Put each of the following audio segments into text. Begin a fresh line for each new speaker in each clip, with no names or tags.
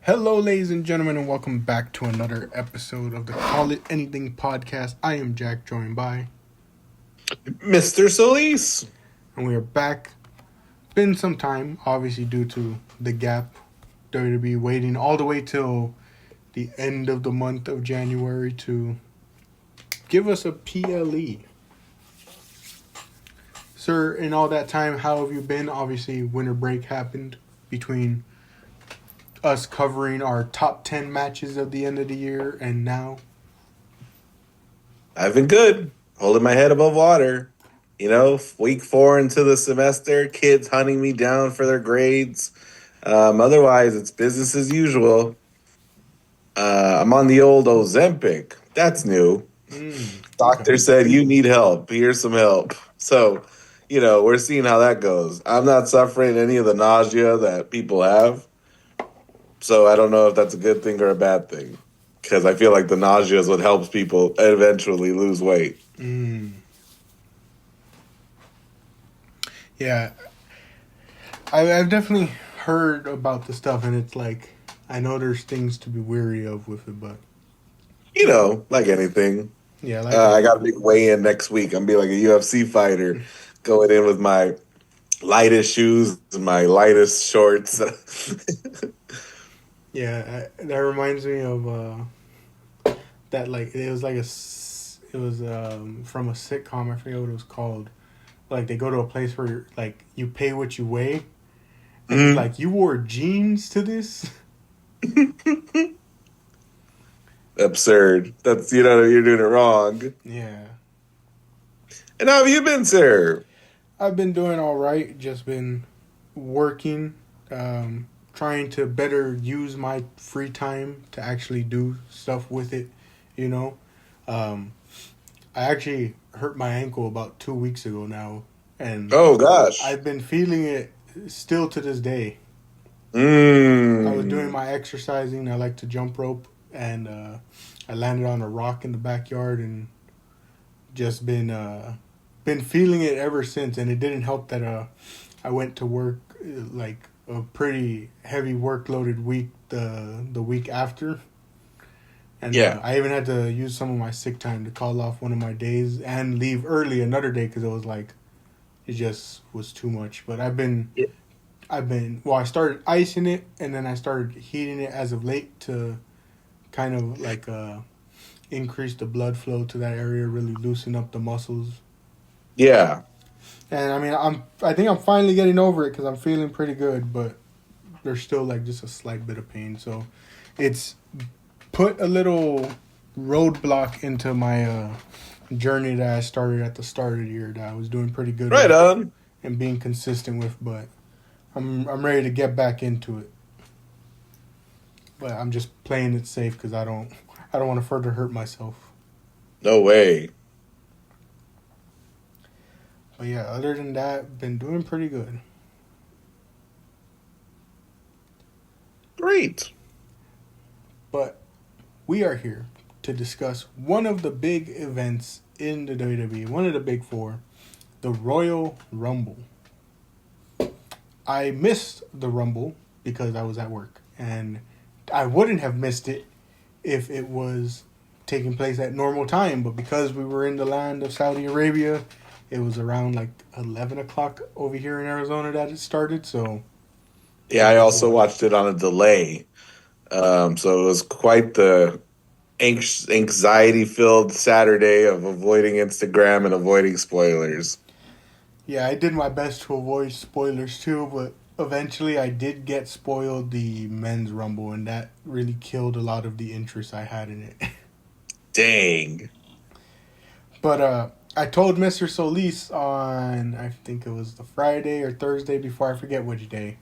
Hello, ladies and gentlemen, and welcome back to another episode of the Call It Anything podcast. I am Jack, joined by,
Mr. Solis.
and we are back. Been some time, obviously, due to the gap. WWE waiting all the way till the end of the month of January to give us a PLE. Sir, in all that time, how have you been? Obviously, winter break happened between us covering our top 10 matches of the end of the year and now.
I've been good, holding my head above water. You know, week 4 into the semester, kids hunting me down for their grades. Otherwise, it's business as usual. I'm on the old Ozempic. That's new. Doctor said, you need help. Here's some help. So, we're seeing how that goes. I'm not suffering any of the nausea that people have. So I don't know if that's a good thing or a bad thing. Because I feel like the nausea is what helps people eventually lose weight.
Yeah, I've definitely heard about the stuff, and it's like, I know there's things to be weary of with it, but
Like anything.
yeah, like
I got a big weigh-in next week. I'm be like a UFC fighter, going in with my lightest shoes and my lightest shorts.
yeah, that reminds me of that, like, it was from a sitcom. I forget what it was called. Like, they go to a place where, like, you pay what you weigh, and it's like, you wore jeans to this.
Absurd. That's you're doing it wrong.
Yeah,
And how have you been, sir?
I've been doing all right. Just been working, trying to better use my free time to actually do stuff with it. You know, I actually hurt my ankle about 2 weeks ago now, and
Oh gosh.
I've been feeling it still to this day. I was doing my exercising. I like to jump rope, and I landed on a rock in the backyard, and just been feeling it ever since. And it didn't help that I went to work like a pretty heavy workloaded week the week after, and
Yeah.
I even had to use some of my sick time to call off one of my days and leave early another day because it was like it just was too much. But I started icing it, and then I started heating it as of late to kind of like increase the blood flow to that area, really loosen up the muscles.
Yeah.
And I mean, I think I'm finally getting over it because I'm feeling pretty good, but there's still like just a slight bit of pain. So it's put a little roadblock into my journey that I started at the start of the year that I was doing pretty good
Right
with
on.
and being consistent with, but I'm ready to get back into it. But I'm just playing it safe because I don't want to further hurt myself.
No way.
But yeah, other than that, been doing pretty good.
Great.
But we are here to discuss one of the big events in the WWE, one of the big four, the Royal Rumble. I missed the Rumble because I was at work, and I wouldn't have missed it if it was taking place at normal time, but because we were in the land of Saudi Arabia, it was around like 11 o'clock over here in Arizona that it started, so...
Yeah, I also watched it on a delay. So it was quite the anxiety-filled Saturday of avoiding Instagram and avoiding spoilers.
Yeah, I did my best to avoid spoilers too, but eventually I did get spoiled the men's Rumble, and that really killed a lot of the interest I had in it.
Dang.
But I told Mr. Solis on, I think it was the Friday or Thursday before, I forget which day.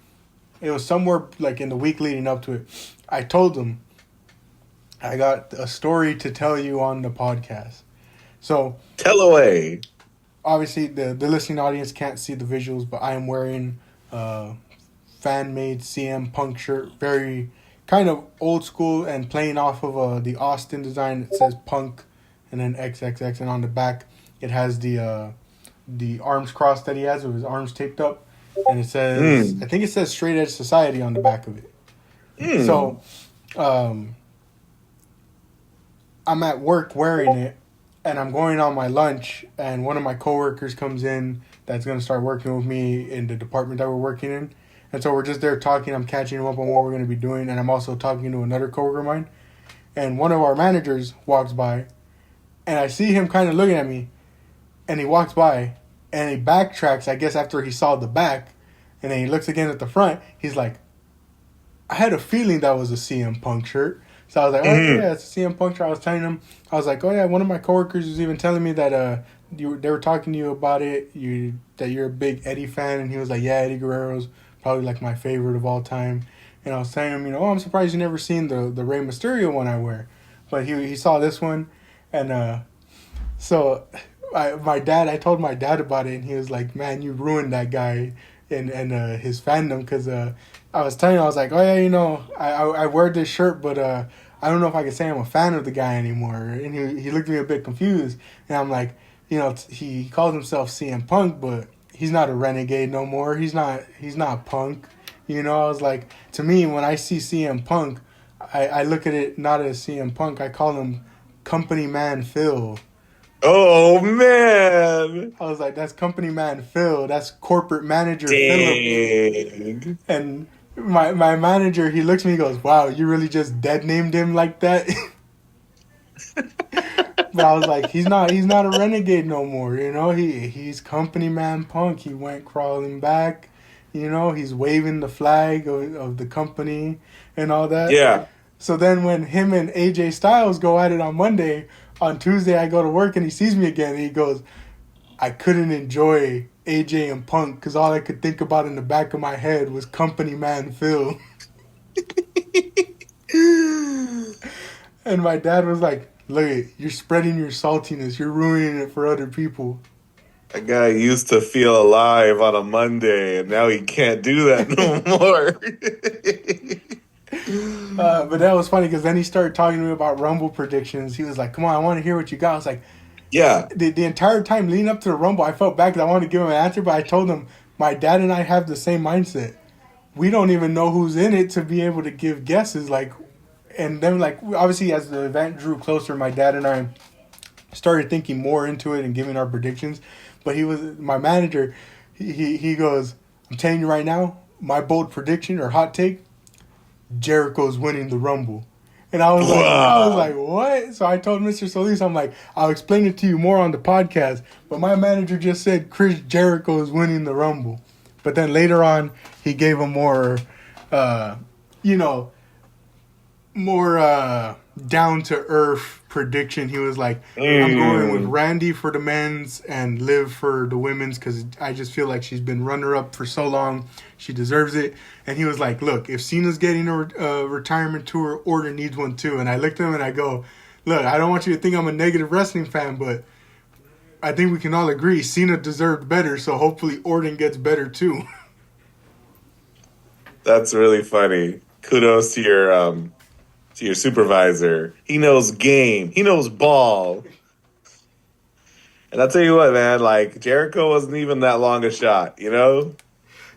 It was somewhere like in the week leading up to it. I told him, I got a story to tell you on the podcast. So,
Tell away.
obviously the listening audience can't see the visuals, but I am wearing a fan-made CM Punk shirt, very kind of old school and playing off of the Austin design. It says Punk and then XXX, and on the back it has the arms crossed that he has with his arms taped up, and it says I think it says Straight Edge Society on the back of it.
Hmm.
So, um, I'm at work wearing it, and I'm going on my lunch, and one of my coworkers comes in that's going to start working with me in the department that we're working in. And so we're just there talking. I'm catching him up on what we're going to be doing, and I'm also talking to another coworker of mine. And one of our managers walks by, and I see him kind of looking at me, and he walks by, and he backtracks, I guess, after he saw the back, and then he looks again at the front. He's like, I had a feeling that was a CM Punk shirt. So I was like, oh, okay,
Hmm.
yeah, it's a CM Punk shirt. I was telling him, I was like, oh yeah, one of my coworkers was even telling me that they were talking to you about it, that you're a big Eddie fan, and he was like, yeah, Eddie Guerrero's probably like my favorite of all time. And I was telling him, oh, I'm surprised you never seen the Rey Mysterio one I wear, but he saw this one, and so I told my dad about it, and he was like, man, you ruined that guy and his fandom, because I was telling him, I was like, oh yeah, I wear this shirt, but I don't know if I can say I'm a fan of the guy anymore. And he looked at me a bit confused, and I'm like, he calls himself CM Punk, but he's not a renegade no more. He's not Punk. I was like, to me, when I see CM Punk, I look at it not as CM Punk. I call him Company Man Phil.
Oh man.
I was like, that's Company Man Phil. That's Corporate Manager Philip.
Dang.
And my manager, he looks at me and goes, wow, you really just dead named him like that? But I was like, he's not a renegade no more, he's Company Man Punk. He went crawling back, he's waving the flag of the company and all that.
Yeah.
So then when him and AJ Styles go at it on Monday, on Tuesday I go to work and he sees me again and he goes, I couldn't enjoy AJ and Punk because all I could think about in the back of my head was Company Man Phil. And my dad was like, look, you're spreading your saltiness. You're ruining it for other people.
That guy used to feel alive on a Monday, and now he can't do that no more.
But that was funny because then he started talking to me about Rumble predictions. He was like, come on, I want to hear what you got. I was like,
Yeah.
the entire time leading up to the Rumble, I felt bad because I wanted to give him an answer, but I told him my dad and I have the same mindset. We don't even know who's in it to be able to give guesses. And then obviously as the event drew closer, my dad and I started thinking more into it and giving our predictions. But he was my manager. He goes, I'm telling you right now, my bold prediction or hot take, Jericho's winning the Rumble. And I was like,
Wow.
what? So I told Mr. Solis, I'm like, I'll explain it to you more on the podcast. But my manager just said Chris Jericho is winning the Rumble. But then later on, he gave a more, you know, more down to earth prediction. He was like, I'm going with
Mm.
Randy for the men's and Liv for the women's because I just feel like she's been runner up for so long. She deserves it. And he was like, look, if Cena's getting a retirement tour, Orton needs one too. And I looked at him and I go, look, I don't want you to think I'm a negative wrestling fan, but I think we can all agree Cena deserved better. So hopefully Orton gets better too.
That's really funny. Kudos to your supervisor. He knows game. He knows ball. And I'll tell you what, man, like Jericho wasn't even that long a shot, you know?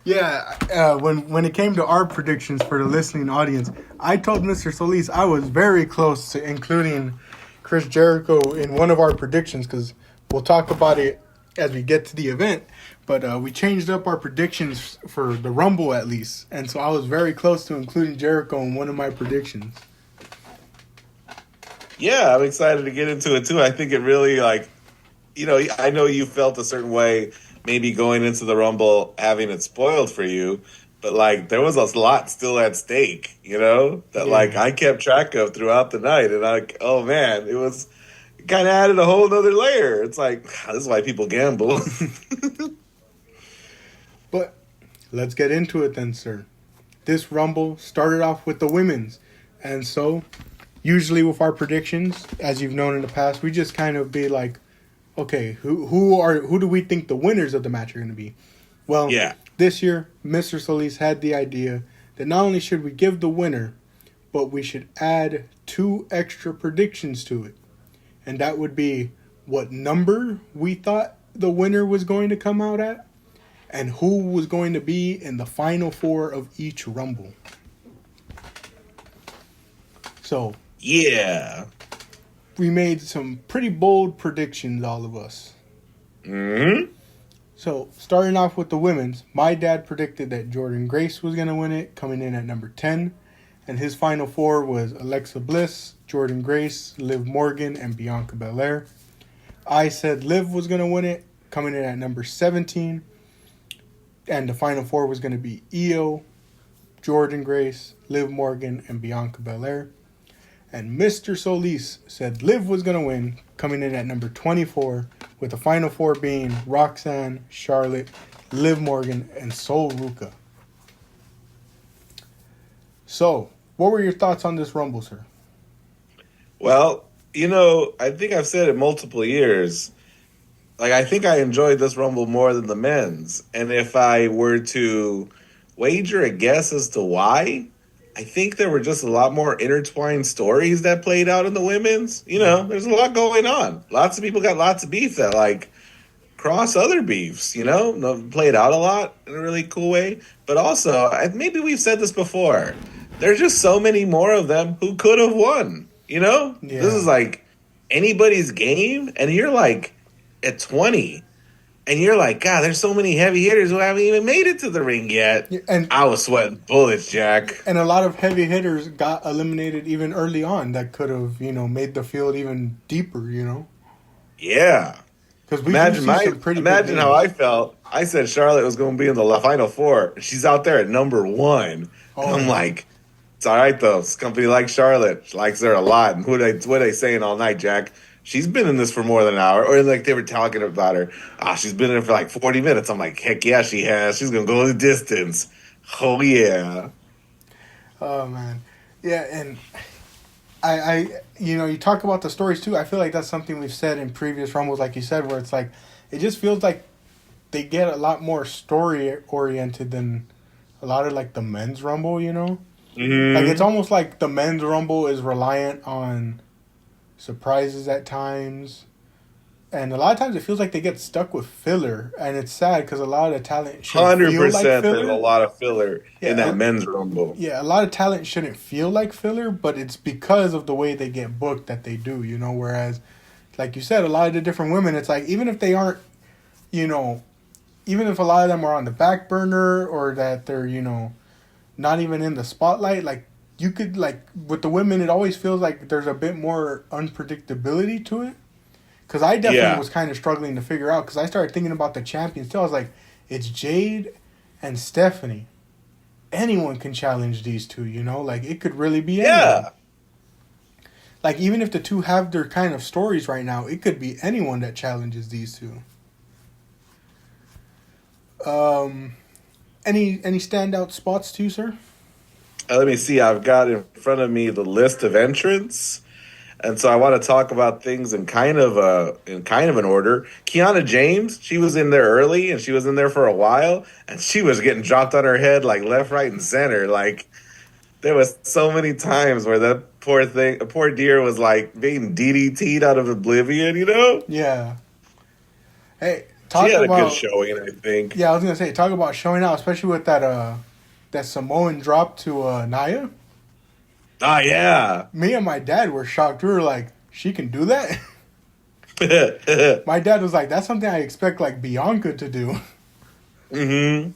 Yeah, when it came to our predictions for the listening audience, I told Mr. Solis I was very close to including Chris Jericho in one of our predictions because we'll talk about it as we get to the event. But we changed up our predictions for the Rumble at least, and so I was very close to including Jericho in one of my predictions.
Yeah, I'm excited to get into it too. I think it really I know you felt a certain way maybe going into the Rumble having it spoiled for you, but like there was a lot still at stake, that like
Yeah.
I kept track of throughout the night and oh man, it kind of added a whole nother layer. It's like, this is why people gamble.
But let's get into it then, sir. This Rumble started off with the women's, and so usually with our predictions, as you've known in the past, we just kind of be like, okay, who do we think the winners of the match are going to be? Well,
Yeah.
this year, Mr. Solis had the idea that not only should we give the winner, but we should add two extra predictions to it. And that would be what number we thought the winner was going to come out at, and who was going to be in the final four of each Rumble. So
Yeah.
we made some pretty bold predictions, all of us.
Mm-hmm.
So starting off with the women's, my dad predicted that Jordan Grace was going to win it, coming in at number 10. And his final four was Alexa Bliss, Jordan Grace, Liv Morgan, and Bianca Belair. I said Liv was going to win it, coming in at number 17. And the final four was going to be Io, Jordan Grace, Liv Morgan, and Bianca Belair. And Mr. Solis said Liv was going to win, coming in at number 24, with the final four being Roxanne, Charlotte, Liv Morgan, and Sol Ruka. So, what were your thoughts on this Rumble, sir?
Well, I think I've said it multiple years. Like, I think I enjoyed this Rumble more than the men's. And if I were to wager a guess as to why, I think there were just a lot more intertwined stories that played out in the women's. There's a lot going on. Lots of people got lots of beef that, like, cross other beefs, played out a lot in a really cool way. But also, maybe we've said this before, there's just so many more of them who could have won,
Yeah.
This is like anybody's game, and you're like at 20, and you're like, God, there's so many heavy hitters who haven't even made it to the ring yet.
Yeah, and
I was sweating bullets, Jack.
And a lot of heavy hitters got eliminated even early on that could have, made the field even deeper,
Yeah.
Because
imagine how I felt. I said Charlotte was going to be in the final four. She's out there at number 1.
Oh,
and I'm like, it's all right, though. This company likes Charlotte. She likes her a lot. And what are they saying all night, Jack? She's been in this for more than an hour. Or like they were talking about her. She's been in it for like 40 minutes. I'm like, heck yeah, she has. She's going to go the distance. Oh, yeah.
Oh, man. Yeah, and I you talk about the stories, too. I feel like that's something we've said in previous Rumbles, like you said, where it's like, it just feels like they get a lot more story-oriented than a lot of, like, the men's Rumble,
Mm-hmm.
Like, it's almost like the men's Rumble is reliant on surprises at times. And a lot of times it feels like they get stuck with filler. And it's sad because a lot of the talent shouldn't
100%
feel like filler.
There's a lot of filler in that men's Rumble.
Yeah, a lot of talent shouldn't feel like filler, but it's because of the way they get booked that they do, Whereas, like you said, a lot of the different women, it's like, even if they aren't, even if a lot of them are on the back burner or that they're, not even in the spotlight, like, you could, like, with the women, it always feels like there's a bit more unpredictability to it. Because I definitely was kind of struggling to figure out, because I started thinking about the champions too. I was like, it's Jade and Stephanie. Anyone can challenge these two, Like, it could really be anyone.
Yeah.
Like, even if the two have their kind of stories right now, it could be anyone that challenges these two. Any standout spots too, sir?
Let me see. I've got in front of me the list of entrants, and so I want to talk about things in kind of an order. Kiana James, she was in there early, and she was in there for a while, and she was getting dropped on her head like left, right, and center. Like, there was so many times where that poor deer was like being DDT'd out of oblivion.
Yeah. Hey,
she had a good showing, I think.
Yeah, I was gonna say, talk about showing out, especially with that Samoan drop to Nia.
Ah, yeah.
Me and my dad were shocked. We were like, she can do that? My dad was like, that's something I expect, like, Bianca to do.
Mm-hmm.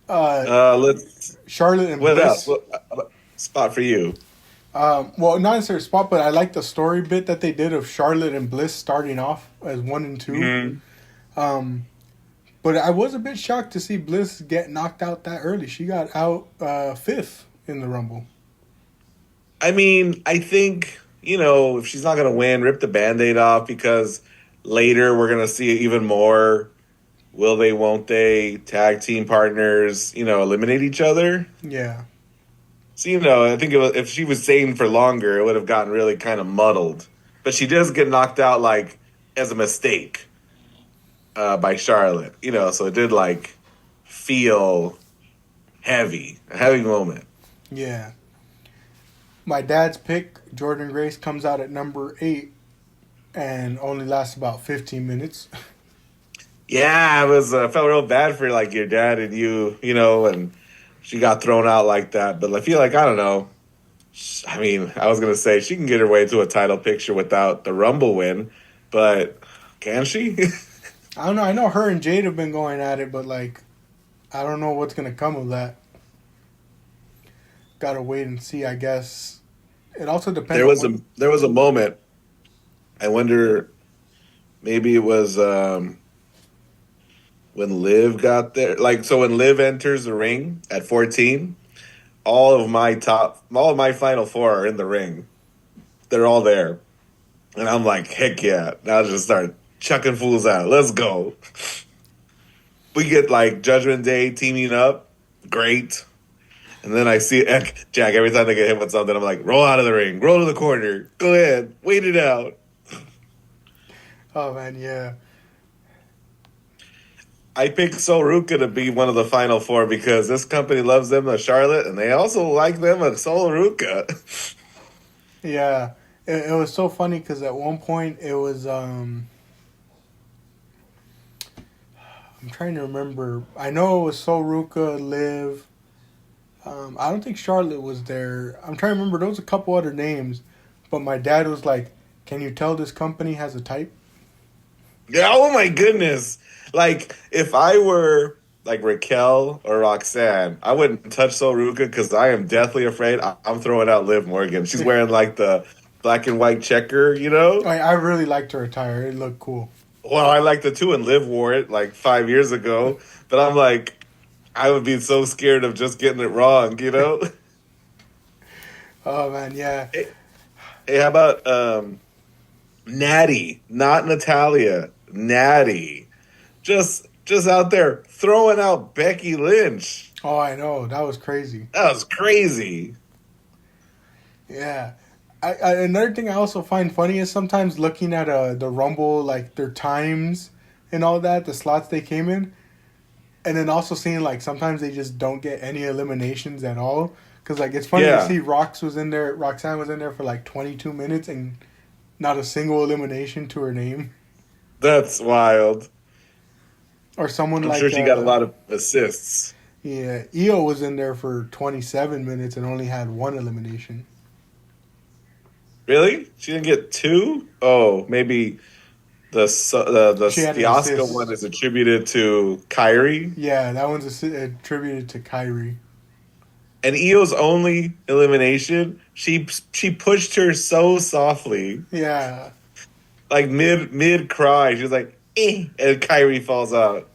Let's Charlotte and
what
Bliss.
Else? What spot for you?
Well, not necessarily spot, but I like the story bit that they did of Charlotte and Bliss starting off as 1 and 2.
Mm-hmm.
But I was a bit shocked to see Bliss get knocked out that early. She got out 5th in the Rumble.
I mean, I think, if she's not going to win, rip the Band-Aid off, because later we're going to see even more will they, won't they, tag team partners, eliminate each other.
Yeah.
So, I think if she was staying for longer, it would have gotten really kind of muddled. But she does get knocked out, like, as a mistake by Charlotte. So it did, like, feel heavy. A heavy moment.
Yeah. My dad's pick, Jordan Grace, comes out at number 8 and only lasts about 15 minutes.
Yeah, I felt real bad for, like, your dad and you, and she got thrown out like that. But I feel like, I don't know, I mean, I was gonna say she can get her way to a title picture without the Rumble win, but can she?
I don't know. I know her and Jade have been going at it, but like, I don't know what's gonna come of that. Gotta wait and see. I guess it also depends
there
on
was
what.
a moment. I wonder, maybe it was when Liv got there. Like, so when Liv enters the ring at 14, all of my final four are in the ring. They're all there, and I'm like, heck yeah! Now I'll just start chucking fools out. Let's go. We get like Judgment Day teaming up. Great. And then I see Jack every time they get hit with something. I'm like, roll out of the ring, roll to the corner. Go ahead, wait it out.
Oh man, yeah,
I picked Sol to be one of the final four because this company loves them a Charlotte, and they also like them a Sol.
yeah. It was so funny because at one point it was. I'm trying to remember. I know it was Soruka, Liv. I don't think Charlotte was there. I'm trying to remember. There was a couple other names, but my dad was like, "Can you tell this company has a type?"
Yeah, oh my goodness! Like if I were like Raquel or Roxanne, I wouldn't touch Sol because I am deathly afraid I'm throwing out Liv Morgan. She's wearing like the black and white checker, you know.
I really liked her attire. It looked cool.
Well, I liked it too, and Liv wore it like 5 years ago. But I'm like, I would be so scared of just getting it wrong, you know?
Oh man, yeah,
Hey, hey, how about Natty, not Natalia, Natty, just out there throwing out Becky Lynch.
oh I know that was crazy.
That was crazy.
Yeah, another thing I also find funny is sometimes looking at the Rumble like their times and all that, the slots they came in, and then also seeing like sometimes they just don't get any eliminations at all. Cause like it's funny to
Yeah,
see Roxanne was in there for like 22 minutes and not a single elimination to her name.
that's wild.
Or someone
I'm sure
like
she got a lot of assists.
yeah, Io was in there for 27 minutes and only had one elimination.
Really? She didn't get two? Oh, maybe
She had
the
an
Oscar one
assist.
is attributed to Kyrie.
Yeah, that one's attributed to Kyrie.
And Io's only elimination, she pushed her so softly,
Yeah.
like mid cry. She was like, eh, and Kyrie falls out.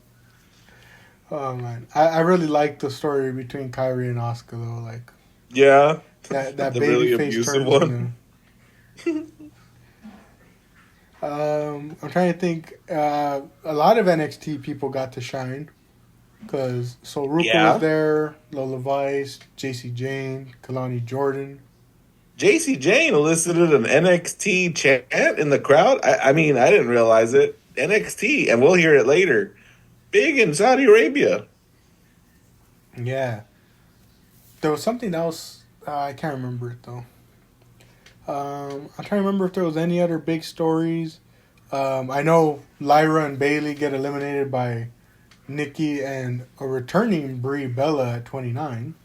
Oh man, I really like the story between Kyrie and Oscar though. Like
Yeah,
that
the
baby
really
face
abusive
turns
one.
into. I'm trying to think. A lot of NXT people got to shine because Ruka was
Yeah,
there, Lola Vice, JC Jane, Kalani Jordan.
JC Jane elicited an NXT chant in the crowd. I mean, I didn't realize it. NXT, and we'll hear it later. Big in Saudi Arabia.
Yeah, there was something else. I can't remember it though. I'm trying to remember if there was any other big stories. I know Lyra and Bailey get eliminated by Nikki and a returning Brie Bella at 29.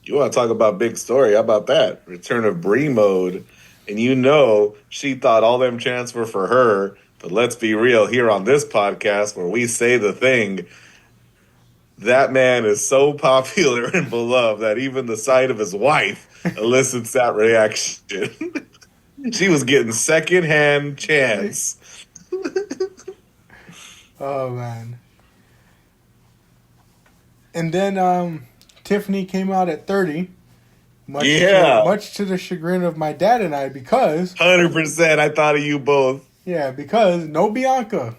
You want to talk about big story? How about that? Return of Bree mode. And you know she thought all them chants were for her. But let's be real here on this podcast where we say the thing. That man is so popular and beloved that even the sight of his wife elicits that reaction. She was getting secondhand chants.
Oh man. And then Tiffany came out at 30,
Yeah,
much to the chagrin of my dad and I because
100%. I thought of you both.
because no Bianca.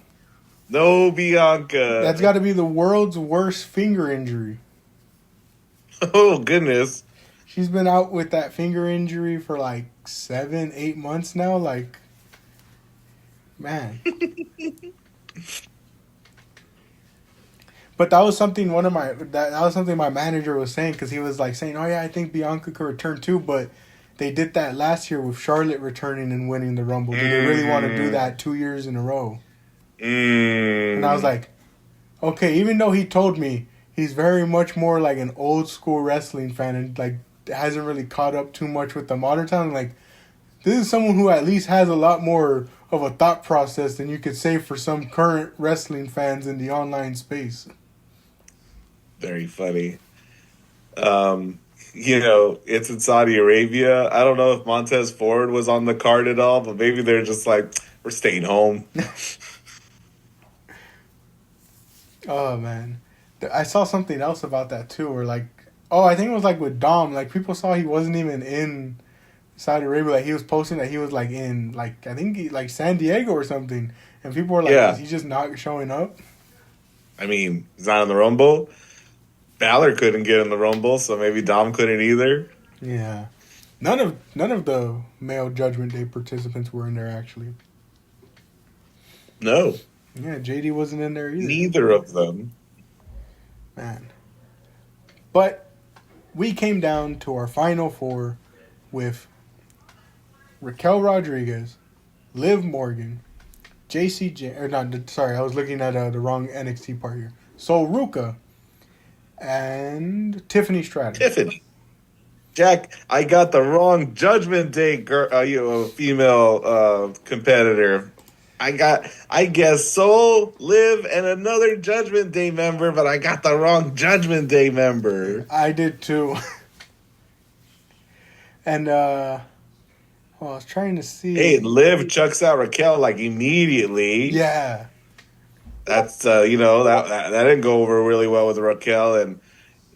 No Bianca.
That's got to be the world's worst finger injury.
Oh, goodness.
She's been out with that finger injury for like 7, 8 months now. Like, man. But that was something that was something my manager was saying because he was like saying, "Oh yeah, I think Bianca could return too." But they did that last year with Charlotte returning and winning the Rumble. Do they really want to do that 2 years in a row? And I was
Mm.
like, okay. Even though he told me he's very much more like an old school wrestling fan and like hasn't really caught up too much with the modern time. Like, this is someone who at least has a lot more of a thought process than you could say for some current wrestling fans in the online space.
Very funny. It's in Saudi Arabia. I don't know if Montez Ford was on the card at all, but maybe they're just like, we're staying home.
Oh, man. I saw something else about that, too, where, like, I think it was, like, with Dom. Like, people saw he wasn't even in Saudi Arabia. Like, he was posting that he was, like, in, like, I think, like, San Diego or something. And people were like, Is he just not showing up?
I mean, he's not in the Rumble. Balor couldn't get in the Rumble, so maybe Dom couldn't either.
Yeah. None of the male Judgment Day participants were in there, actually.
No.
Yeah, JD wasn't in there either.
Neither of them.
Man. But we came down to our final four with Raquel Rodriguez, Liv Morgan, JC J. Or not, sorry, I was looking at the wrong NXT part here. So Ruka and Tiffany Stratton.
Tiffany. Jack, I got the wrong Judgment Day female competitor. I guess Soul, Liv, and another Judgment Day member, but I got the wrong Judgment Day member.
I did too. And I was trying to see.
Hey, Liv chucks out Raquel like immediately.
Yeah.
That's that didn't go over really well with Raquel, and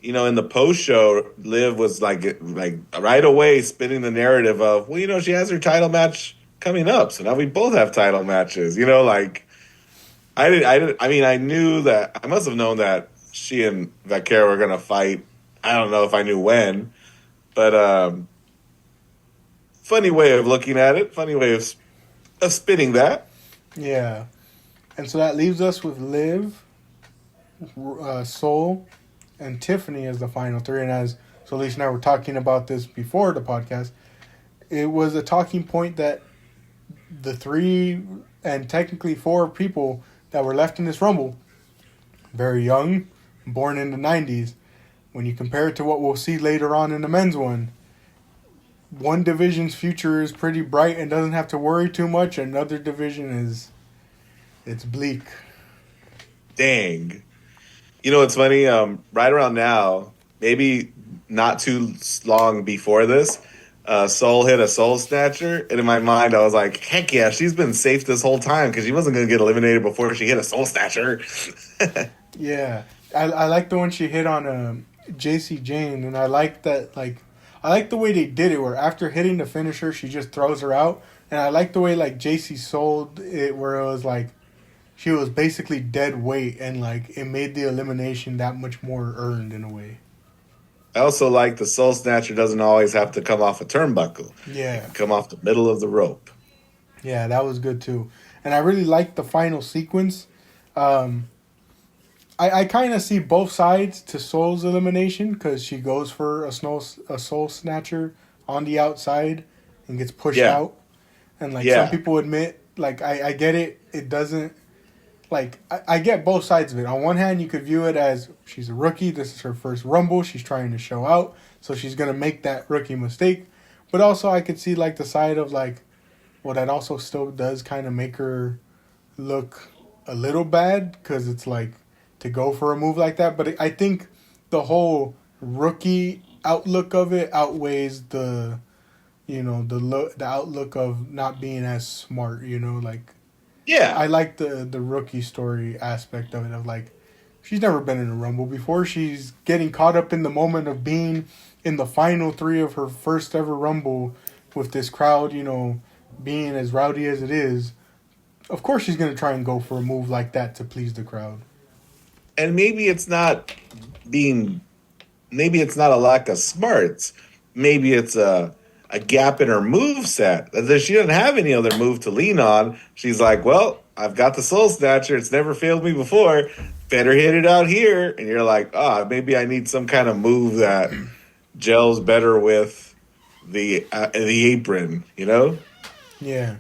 in the post show, Liv was like right away spinning the narrative of, she has her title match coming up, so now we both have title matches. I knew that. I must have known that she and Vaquero were gonna fight. I don't know if I knew when, but funny way of looking at it. Funny way of spinning that.
Yeah. And so that leaves us with Liv, Soul, and Tiffany as the final three. And as Solis and I were talking about this before the podcast, it was a talking point that the 3 and technically 4 people that were left in this Rumble, very young, born in the 90s. When you compare it to what we'll see later on in the men's one division's future is pretty bright and doesn't have to worry too much. Another division it's bleak.
Dang. It's funny? Right around now, maybe not too long before this, Soul hit a Soul Snatcher, and in my mind, I was like, heck yeah, she's been safe this whole time because she wasn't going to get eliminated before she hit a Soul Snatcher.
Yeah. I like the one she hit on JC Jane, and I like that, I like the way they did it, where after hitting the finisher, she just throws her out, and I like the way, JC sold it, where it was, she was basically dead weight, and, it made the elimination that much more earned in a way.
I also like the Soul Snatcher doesn't always have to come off a turnbuckle.
Yeah.
It can come off the middle of the rope.
Yeah, that was good too. And I really liked the final sequence. I kind of see both sides to Soul's elimination because she goes for a Soul Snatcher on the outside and gets pushed out. And some people admit, I get it. It doesn't, I get both sides of it. On one hand, you could view it as she's a rookie. This is her first Rumble. She's trying to show out. So she's going to make that rookie mistake. But also I could see the side of well, that also still does kind of make her look a little bad because it's to go for a move like that. But I think the whole rookie outlook of it outweighs the outlook of not being as smart,
Yeah.
I like the rookie story aspect of it, of she's never been in a Rumble before. She's getting caught up in the moment of being in the final 3 of her first ever Rumble with this crowd, being as rowdy as it is. Of course she's going to try and go for a move like that to please the crowd.
And maybe it's not a lack of smarts. Maybe it's a gap in her move set. That she doesn't have any other move to lean on. She's like, well, I've got the Soul Snatcher. It's never failed me before. Better hit it out here. And you're like, maybe I need some kind of move that gels better with the apron,
Yeah.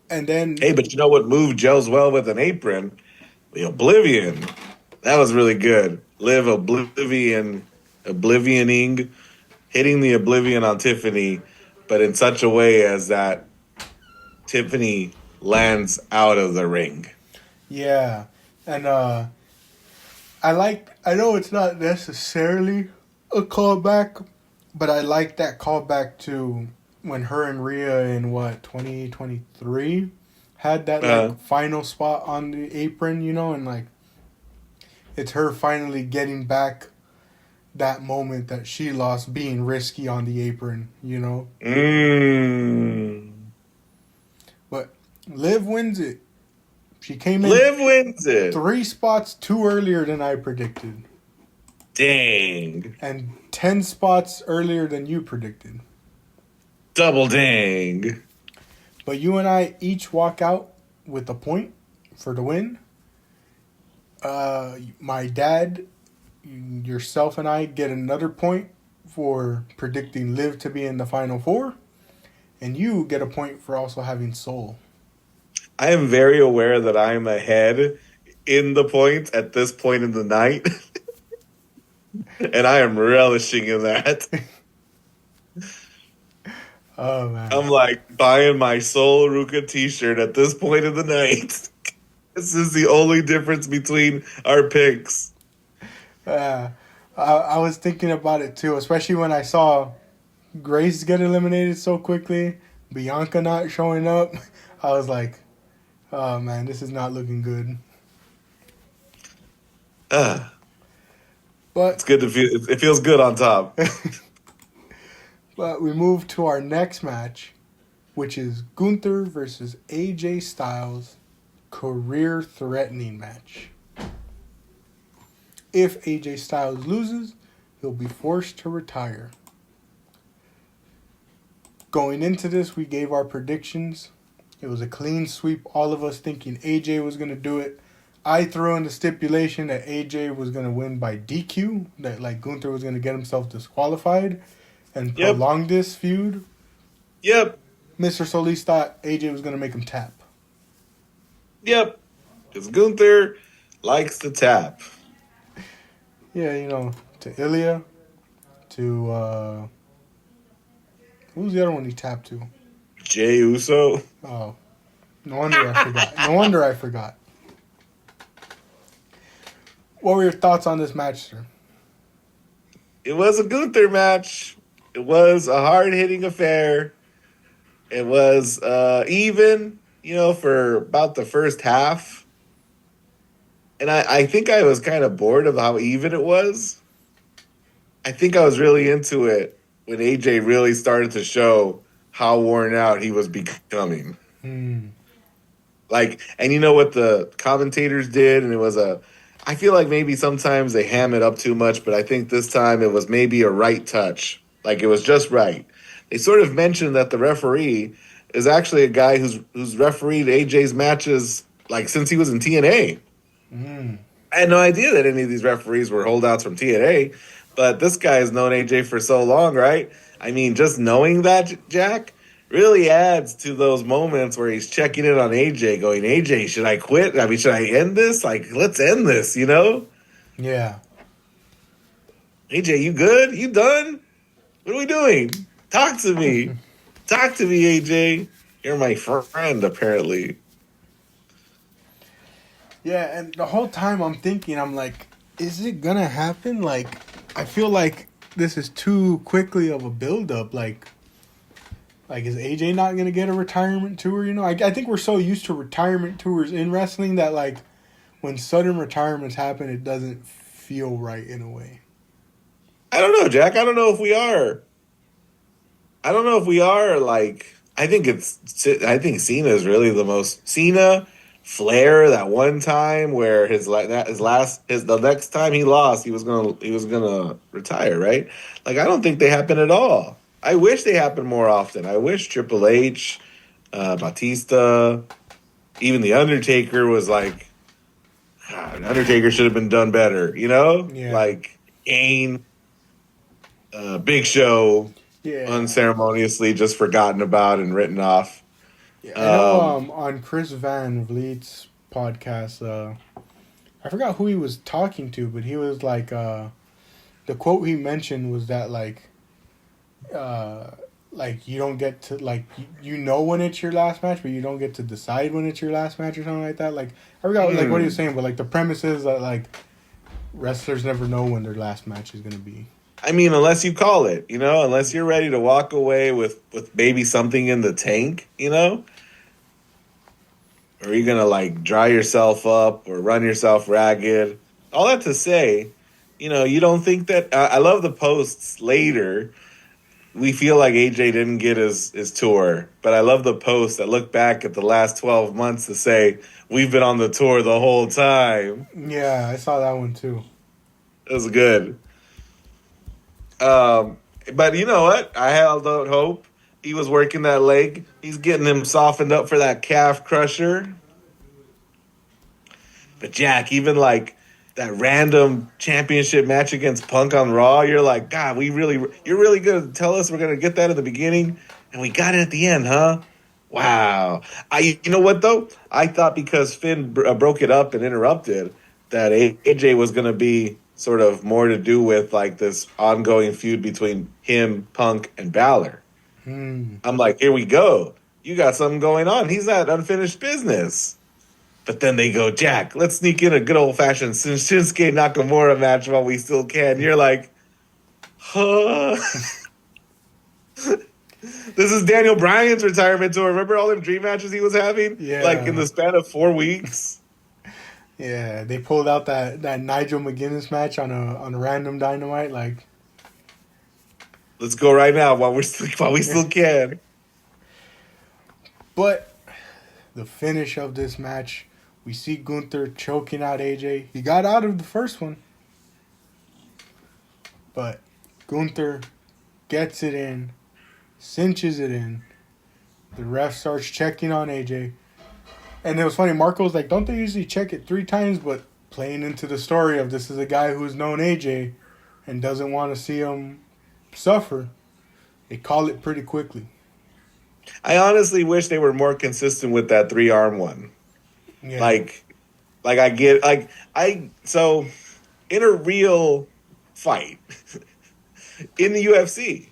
And then...
Hey, but you know what move gels well with an apron? The Oblivion. That was really good. Liv oblivioning hitting the Oblivion on Tiffany, but in such a way as that Tiffany lands out of the ring.
Yeah, and I know it's not necessarily a callback, but I like that callback to when her and Rhea in 2023 had that like final spot on the apron, and like it's her finally getting back that moment that she lost being risky on the apron. But Liv wins it. She came in.
Liv wins it.
3 spots too earlier than I predicted.
Dang.
And 10 spots earlier than you predicted.
Double dang.
But you and I each walk out with a point for the win. My dad, yourself, and I get another point for predicting Liv to be in the Final Four. And you get a point for also having Soul.
I am very aware that I'm ahead in the points at this point in the night. And I am relishing in that.
Oh, man.
I'm like buying my Soul Ruka t-shirt at this point in the night. This is the only difference between our picks.
I was thinking about it too, especially when I saw Grace get eliminated so quickly, Bianca not showing up. I was like, oh man, this is not looking good.
But
it's
good to feel. It feels good on top.
But we move to our next match, which is Gunther versus AJ Styles, career-threatening match. If AJ Styles loses, he'll be forced to retire. Going into this, we gave our predictions. It was a clean sweep, all of us thinking AJ was going to do it. I threw in the stipulation that AJ was going to win by DQ, that like Gunther was going to get himself disqualified and prolong this feud.
Yep.
Mr. Solis thought AJ was going to make him tap.
Yep. Because Gunther likes to tap.
Yeah, to Ilya, to, who's the other one he tapped to?
Jey Uso.
Oh, no wonder I forgot. What were your thoughts on this match, sir?
It was a Gunther match. It was a hard-hitting affair. It was even, for about the first half. And I think I was kind of bored of how even it was. I think I was really into it when AJ really started to show how worn out he was becoming. And you know what the commentators did? And it was I feel like maybe sometimes they ham it up too much, but I think this time it was maybe a right touch. Like it was just right. They sort of mentioned that the referee is actually a guy who's refereed AJ's matches like since he was in TNA. I had no idea that any of these referees were holdouts from TNA, but this guy has known AJ for so long, right? I mean, just knowing that, Jack, really adds to those moments where he's checking in on AJ, going, AJ, should I quit? I mean, should I end this? Like, let's end this,
Yeah.
AJ, you good? You done? What are we doing? Talk to me. Talk to me, AJ. You're my friend, apparently.
Yeah, and the whole time I'm like, is it gonna happen? Like, I feel like this is too quickly of a build-up. Like is AJ not gonna get a retirement tour? I think we're so used to retirement tours in wrestling that like when sudden retirements happen, it doesn't feel right in a way.
I don't know, Jack. I don't know if we are. Like, I think Cena is really the most. Cena, Flair, that one time where the next time he lost, he was gonna retire, right? Like, I don't think they happen at all. I wish they happened more often. I wish Triple H, Batista, even The Undertaker was like, Undertaker should have been done better,
Yeah.
Like Kane, Big Show, unceremoniously just forgotten about and written off.
Yeah, I know on Chris Van Vliet's podcast, I forgot who he was talking to, but he was like, the quote he mentioned was that like, like you don't get to like you know when it's your last match, but you don't get to decide when it's your last match or something like that. Like I forgot like what he was saying, but like the premise is that like wrestlers never know when their last match is gonna be.
I mean, unless you call it, unless you're ready to walk away with maybe something in the tank, or you're gonna like dry yourself up or run yourself ragged. All that to say, you don't think that I love the posts later. We feel like AJ didn't get his tour, but I love the posts that look back at the last 12 months to say we've been on the tour the whole time.
Yeah, I saw that one too.
It was good. But you know what? I held out hope. He was working that leg. He's getting him softened up for that calf crusher. But Jack, even like that random championship match against Punk on Raw, you're like, God, you're really going to tell us we're going to get that at the beginning, and we got it at the end, huh? Wow. You know what though? I thought because Finn broke it up and interrupted that AJ was going to be sort of more to do with like this ongoing feud between him, Punk, and Balor. I'm like, here we go. You got something going on. He's not unfinished business. But then they go, Jack, let's sneak in a good old-fashioned Shinsuke Nakamura match while we still can. You're like, huh? This is Daniel Bryan's retirement tour. Remember all them dream matches he was having?
Yeah.
Like in the span of 4 weeks?
Yeah, they pulled out that Nigel McGuinness match on a random Dynamite. Like,
let's go right now while we still can.
But the finish of this match, we see Gunther choking out AJ. He got out of the first one, but Gunther gets it in, cinches it in. The ref starts checking on AJ. And it was funny, Marco was like, don't they usually check it 3 times? But playing into the story of this is a guy who's known AJ and doesn't want to see him suffer, they call it pretty quickly.
I honestly wish they were more consistent with that 3-arm one. Yeah. Like I get, so in a real fight, in the UFC,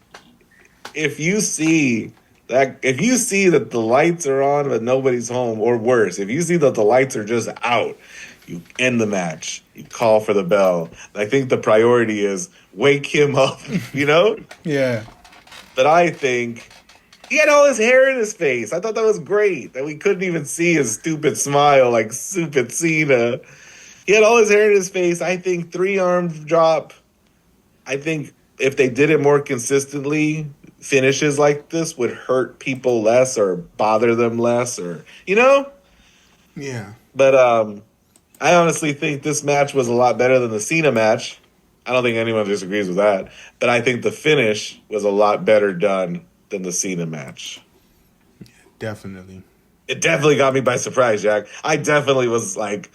if you see that the lights are on but nobody's home, or worse, if you see that the lights are just out, you end the match. You call for the bell. I think the priority is wake him up,
Yeah.
But I think he had all his hair in his face. I thought that was great. That we couldn't even see his stupid smile like stupid Cena. He had all his hair in his face. I think 3-arm drop. I think if they did it more consistently, finishes like this would hurt people less or bother them less, or
Yeah.
But I honestly think this match was a lot better than the Cena match. I don't think anyone disagrees with that. But I think the finish was a lot better done than the Cena match.
Definitely.
It definitely got me by surprise, Jack. I definitely was like,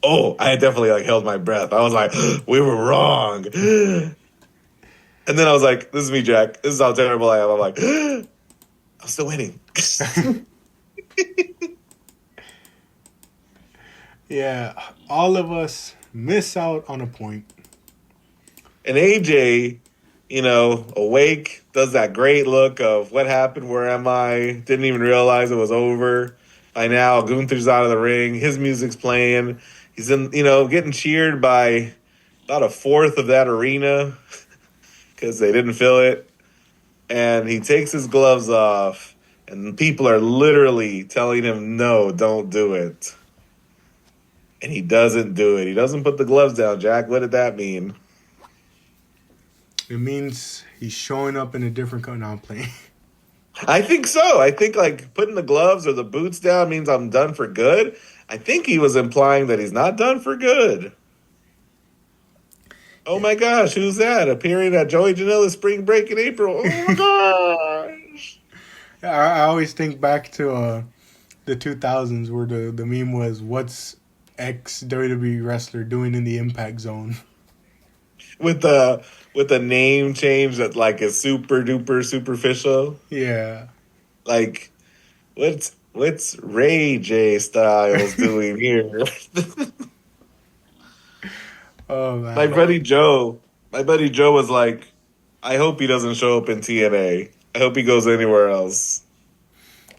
I definitely like held my breath. I was like, we were wrong. And then I was like, this is me, Jack. This is how terrible I am. I'm like, I'm still winning.
Yeah, all of us miss out on a point.
And AJ, awake, does that great look of what happened, where am I? Didn't even realize it was over. By now, Gunther's out of the ring. His music's playing. He's getting cheered by about a fourth of that arena because they didn't fill it. And he takes his gloves off, and people are literally telling him, no, don't do it. And he doesn't do it. He doesn't put the gloves down, Jack. What did that mean?
It means he's showing up in a different color. No, I'm playing.
I think so. I think like putting the gloves or the boots down means I'm done for good. I think he was implying that he's not done for good. Oh my gosh, who's that? Appearing at Joey Janela's spring break in April. Oh my gosh.
I always think back to the 2000s where the meme was, what's ex WWE wrestler doing in the Impact Zone?
With the name change that like is super duper superficial.
Yeah.
Like, what's Ray J Styles doing here?
Oh man.
My buddy Joe was like, I hope he doesn't show up in TNA. I hope he goes anywhere else.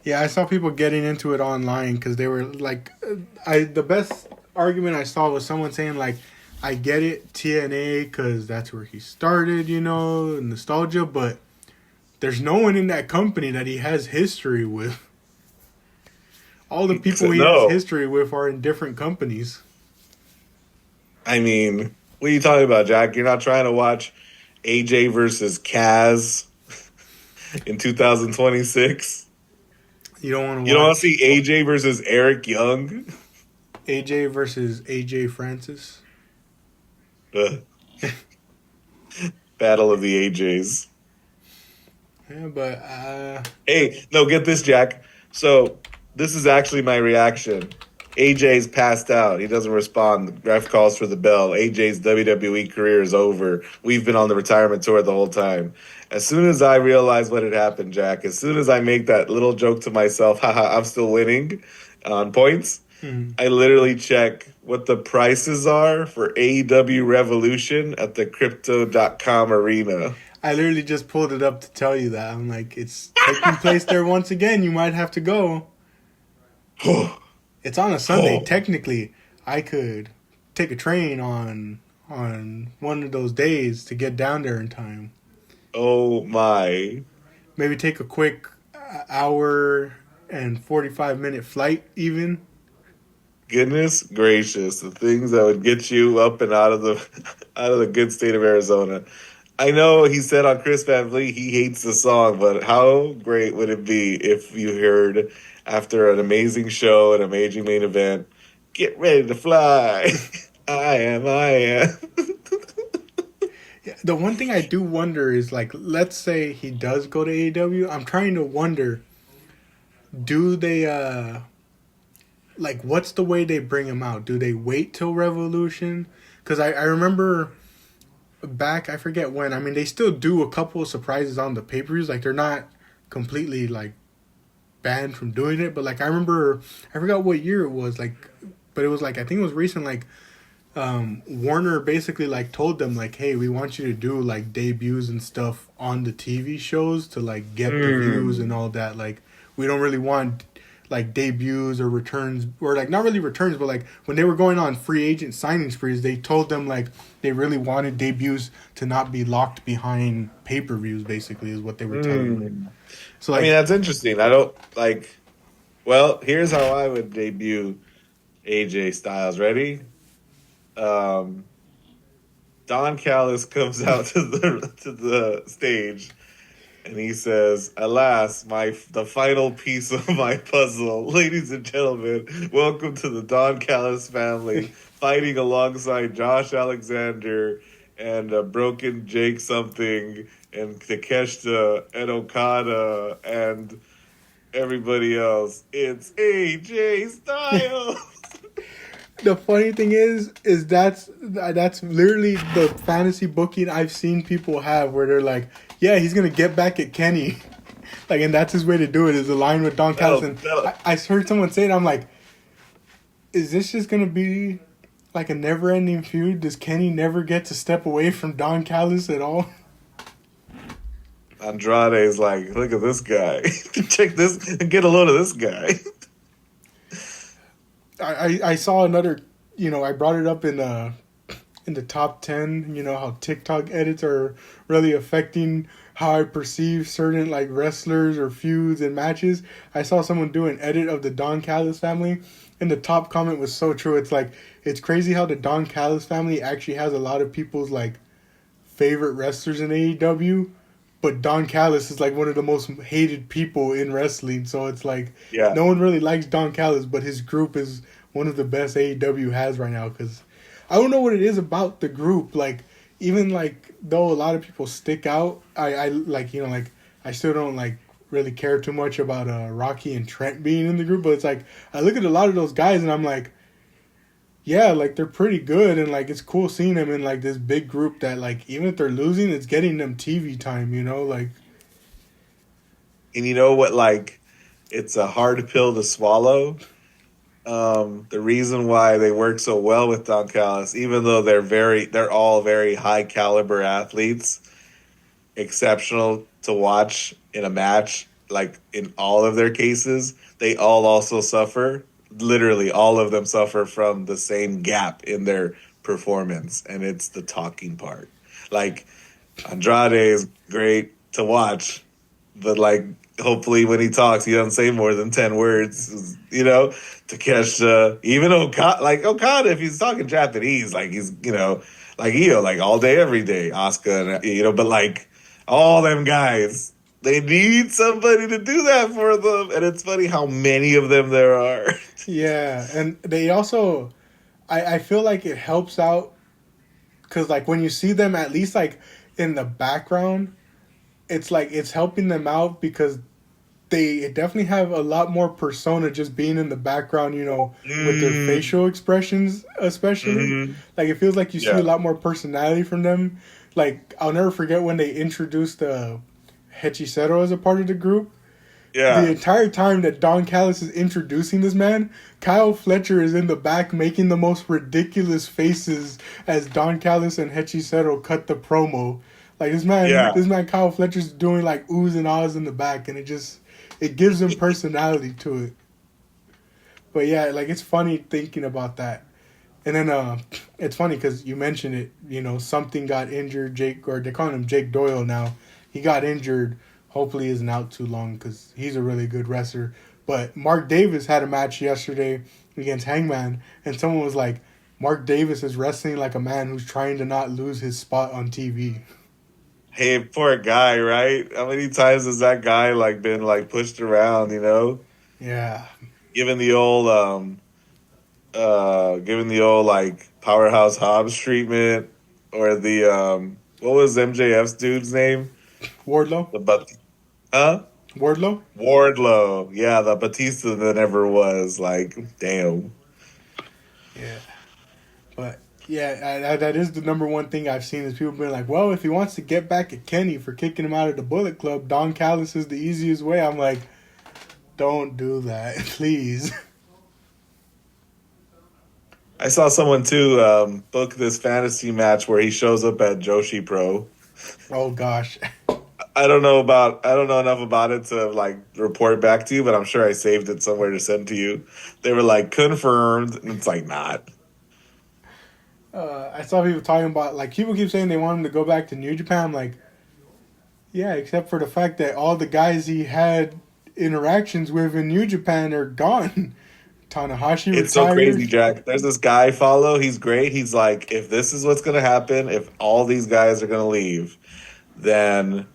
Yeah, I saw people getting into it online because they were like, the best argument I saw was someone saying like, I get it, TNA, because that's where he started, nostalgia, but there's no one in that company that he has history with. All the people he has history with are in different companies.
I mean, what are you talking about, Jack? You're not trying to watch AJ versus Kaz in 2026?
You don't want to.
You don't want to see AJ versus Eric Young?
AJ versus AJ Francis.
Battle of the AJs.
Yeah, but
hey, no, get this, Jack. So this is actually my reaction. AJ's passed out. He doesn't respond. The ref calls for the bell. AJ's WWE career is over. We've been on the retirement tour the whole time. As soon as I realize what had happened, Jack, as soon as I make that little joke to myself, haha, I'm still winning on points, I literally check what the prices are for AEW Revolution at the Crypto.com arena.
I literally just pulled it up to tell you that. I'm like, it's taking place there once again. You might have to go. It's on a Sunday. Technically, I could take a train on one of those days to get down there in time.
Oh, my.
Maybe take a quick hour and 45-minute flight even.
Goodness gracious, the things that would get you up and out of the good state of Arizona. I know he said on Chris Van Vliet he hates the song, but how great would it be if you heard after an amazing show, an amazing main event, get ready to fly. I am.
Yeah, the one thing I do wonder is, like, let's say he does go to AEW. I'm trying to wonder, do they, like, what's the way they bring him out? Do they wait till Revolution? Because I remember back, I forget when. I mean, they still do a couple of surprises on the pay-per-views. Like, they're not completely, like, banned from doing it. But, like, I remember, I forgot what year it was, like, but it was, like, I think it was recent, like, Warner basically, like, told them, like, hey, we want you to do, like, debuts and stuff on the TV shows to, like, get the views and all that. Like, we don't really want, like, debuts or returns, or, like, not really returns, but, like, when they were going on free agent signing sprees, they told them, like, they really wanted debuts to not be locked behind pay-per-views, basically, is what they were telling them. So, like,
I mean, that's interesting. I don't, like, well, here's how I would debut AJ Styles. Ready? Don Callis comes out to the stage and he says, "Alas, the final piece of my puzzle, ladies and gentlemen, welcome to the Don Callis family, fighting alongside Josh Alexander and Broken Jake something and Takeshita and Okada and everybody else. It's AJ Styles."
The funny thing is that's literally the fantasy booking I've seen people have, where they're like, yeah, he's gonna get back at Kenny, like, and that's his way to do it, is align with Don Callis. And I heard someone say it. I'm like, is this just gonna be like a never-ending feud? Does Kenny never get to step away from Don Callis at all?
Andrade is like, look at this guy. Check this, get a load of this guy.
I saw another, I brought it up in the top 10, how TikTok edits are really affecting how I perceive certain, like, wrestlers or feuds and matches. I saw someone do an edit of the Don Callis family, and the top comment was so true. It's like, it's crazy how the Don Callis family actually has a lot of people's, like, favorite wrestlers in AEW, but Don Callis is, like, one of the most hated people in wrestling. So it's like, no one really likes Don Callis, but his group is one of the best AEW has right now. Because I don't know what it is about the group. Like, even, like, though a lot of people stick out, I like, I still don't, like, really care too much about Rocky and Trent being in the group. But it's like, I look at a lot of those guys and I'm like, yeah, like, they're pretty good, and, like, it's cool seeing them in, like, this big group that, like, even if they're losing, it's getting them TV time, like.
And you know what, like, it's a hard pill to swallow. The reason why they work so well with Don Callis, even though they're all very high caliber athletes, exceptional to watch in a match, like in all of their cases, they all also suffer. Literally, all of them suffer from the same gap in their performance, and it's the talking part. Like Andrade is great to watch, but like hopefully when he talks, he doesn't say more than 10 words. Takeshita, even Okada, if he's talking Japanese, like he's like like all day, every day. Asuka, but like all them guys, they need somebody to do that for them, and it's funny how many of them there are.
Yeah, and they also, I feel like it helps out because like when you see them at least like in the background, it's like it's helping them out because they definitely have a lot more persona just being in the background, with their
Mm,
facial expressions, especially.
hmm
Like, it feels like you see a
Yeah,
lot more personality from them. Like, I'll never forget when they introduced Hechicero as a part of the group. The
yeah,
entire time that Don Callis is introducing this man, Kyle Fletcher is in the back making the most ridiculous faces as Don Callis and Hechicero cut the promo. Like
yeah.
this man Kyle Fletcher's doing like oohs and ahs in the back, and it gives him personality to it. But yeah, like it's funny thinking about that. And then it's funny because you mentioned it. Something got injured. Jake, or they call him Jake Doyle now. He got injured. Hopefully, he isn't out too long because he's a really good wrestler. But Mark Davis had a match yesterday against Hangman, and someone was like, "Mark Davis is wrestling like a man who's trying to not lose his spot on TV."
Hey, poor guy, right? How many times has that guy like been like pushed around,
Yeah,
Given the old given the old like powerhouse Hobbs treatment, or the what was MJF's dude's name?
Wardlow.
The huh?
Wardlow.
Wardlow. Yeah, the Batista that never was. Like, damn.
Yeah. But yeah, that is the number one thing I've seen is people being like, well, if he wants to get back at Kenny for kicking him out of the Bullet Club, Don Callis is the easiest way. I'm like, don't do that, please.
I saw someone too book this fantasy match where he shows up at Joshi Pro.
Oh gosh.
I don't know enough about it to like report back to you, but I'm sure I saved it somewhere to send to you. They were like confirmed, and it's like not.
I saw people talking about like people keep saying they want him to go back to New Japan. I'm like, yeah, except for the fact that all the guys he had interactions with in New Japan are gone. Tanahashi
It's so crazy,
retired.
Jack. There's this guy follow. He's great. He's like, if this is what's gonna happen, if all these guys are gonna leave, then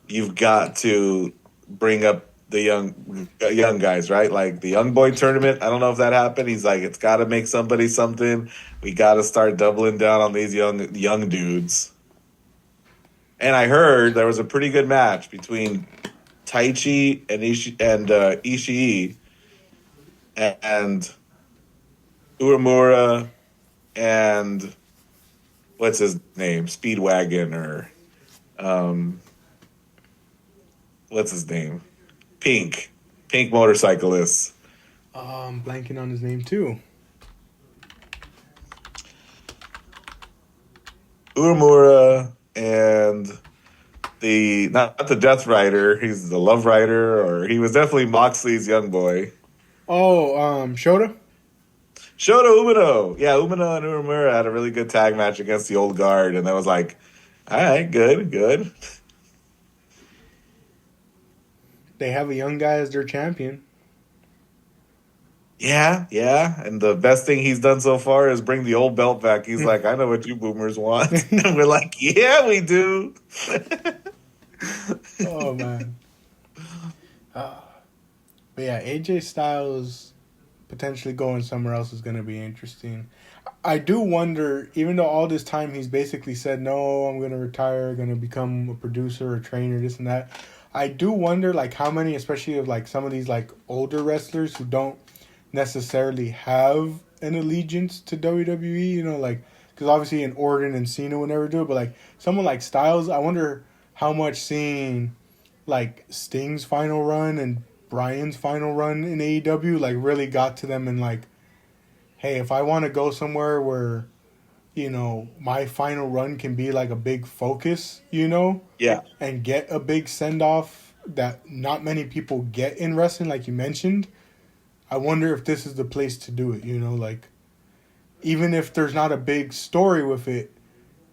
you've got to bring up the young guys, right? Like the young boy tournament. I don't know if that happened. He's like, it's got to make somebody something. We got to start doubling down on these young dudes. And I heard there was a pretty good match between Taichi and Ishii and Uemura and what's his name, Speedwagon, or um, what's his name, Pink motorcyclist.
Blanking on his name too.
Uemura and the not the Death Rider, he's the Love Rider, or he was definitely Moxley's young boy.
Oh, Shota.
Shota Umino. Yeah, Umino and Uemura had a really good tag match against the old guard, and that was like, all right, good, good.
They have a young guy as their champion.
Yeah, yeah. And the best thing he's done so far is bring the old belt back. He's like, I know what you boomers want. And we're like, yeah, we do.
Oh man. Uh, but yeah, AJ Styles potentially going somewhere else is going to be interesting. I do wonder, even though all this time he's basically said, no, I'm going to retire, going to become a producer, a trainer, this and that. I do wonder, like, how many, especially of, like, some of these, like, older wrestlers who don't necessarily have an allegiance to WWE, like, because obviously in Orton and Cena would never do it, but, like, someone like Styles, I wonder how much seeing, like, Sting's final run and Bryan's final run in AEW, like, really got to them and, like, hey, if I want to go somewhere where my final run can be like a big focus,
Yeah.
and get a big send off that not many people get in wrestling, like you mentioned. I wonder if this is the place to do it, like even if there's not a big story with it,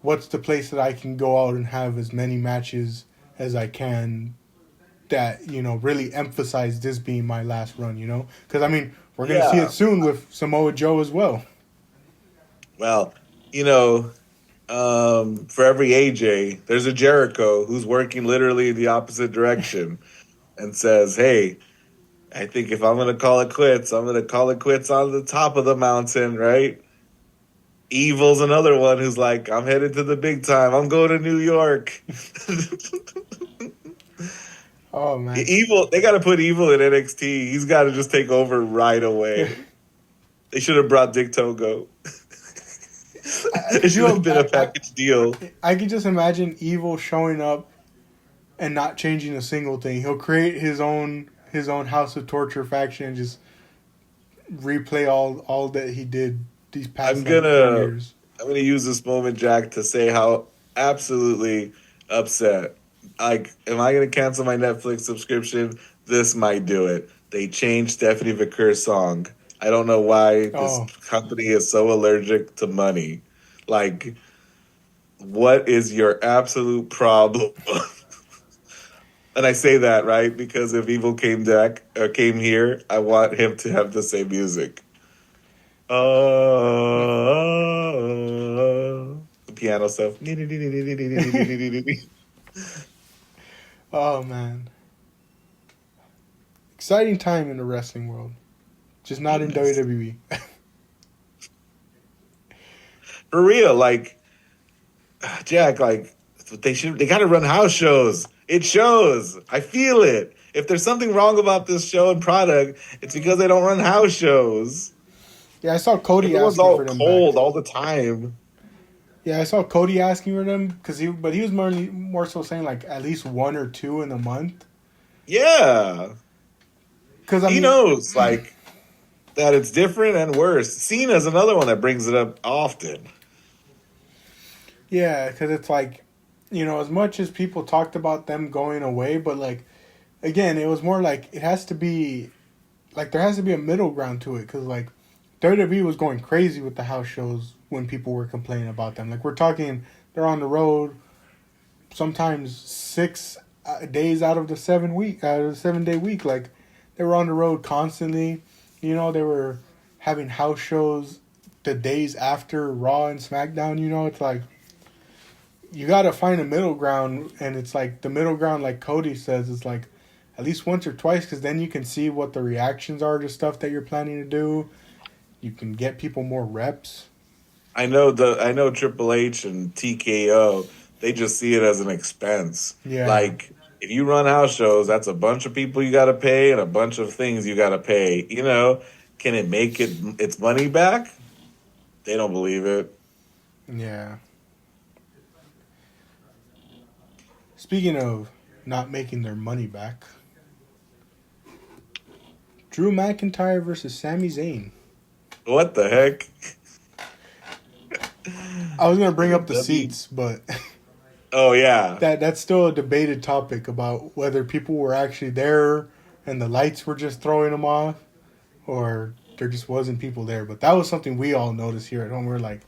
what's the place that I can go out and have as many matches as I can that, really emphasize this being my last run, Because, I mean, we're going to see it
Yeah.
soon with Samoa Joe as well.
Well, you know, for every AJ, there's a Jericho who's working literally in the opposite direction and says, "Hey, I think if I'm going to call it quits, I'm going to call it quits on the top of the mountain, right?" Evil's another one who's like, "I'm headed to the big time. I'm going to New York."
Oh, man.
Evil, they got to put Evil in NXT. He's got to just take over right away. They should have brought Dick Togo. It should have been a package deal.
I can just imagine Evil showing up and not changing a single thing. He'll create his own House of Torture faction and just replay all that he did these past
I'm
10
gonna
years.
I'm gonna use this moment, Jack, to say how absolutely upset. Like, am I gonna cancel my Netflix subscription? This might do it. They changed Stephanie Vickers' song. I don't know why this
Oh,
company is so allergic to money. Like, what is your absolute problem? And I say that right because if Evil came here, I want him to have the same music. The piano stuff.
oh man. Exciting time in the wrestling world. Just not in
Goodness.
WWE.
For real, like Jack, like they gotta run house shows. It shows. I feel it. If there's something wrong about this show and product, it's because they don't run house shows.
Yeah, I saw Cody
Everyone's
asking
all
for them
cold
back.
all the time.
Yeah, I saw Cody asking for them but he was more so saying like at least one or two in a month.
Yeah.
Because I
He
mean,
knows, like, that it's different and worse. Cena's another one that brings it up often.
yeah, because it's like, as much as people talked about them going away, but like, again, it was more like it has to be, like, there has to be a middle ground to it. Because like, WWE was going crazy with the house shows when people were complaining about them. Like, we're talking, they're on the road sometimes 6 days out of the 7 day week. Like, they were on the road constantly. They were having house shows the days after Raw and SmackDown. It's like, you got to find a middle ground, and it's like the middle ground, like Cody says, is like at least once or twice, because then you can see what the reactions are to stuff that you're planning to do. You can get people more reps.
I know Triple H and TKO, they just see it as an expense.
Yeah.
Like, if you run house shows, that's a bunch of people you got to pay and a bunch of things you got to pay. Can it make its money back? They don't believe it.
Yeah. Speaking of not making their money back, Drew McIntyre versus Sami Zayn.
What the heck?
I was gonna bring up the seats, but
Oh yeah.
that's still a debated topic about whether people were actually there and the lights were just throwing them off, or there just wasn't people there. But that was something we all noticed here at home. We were like,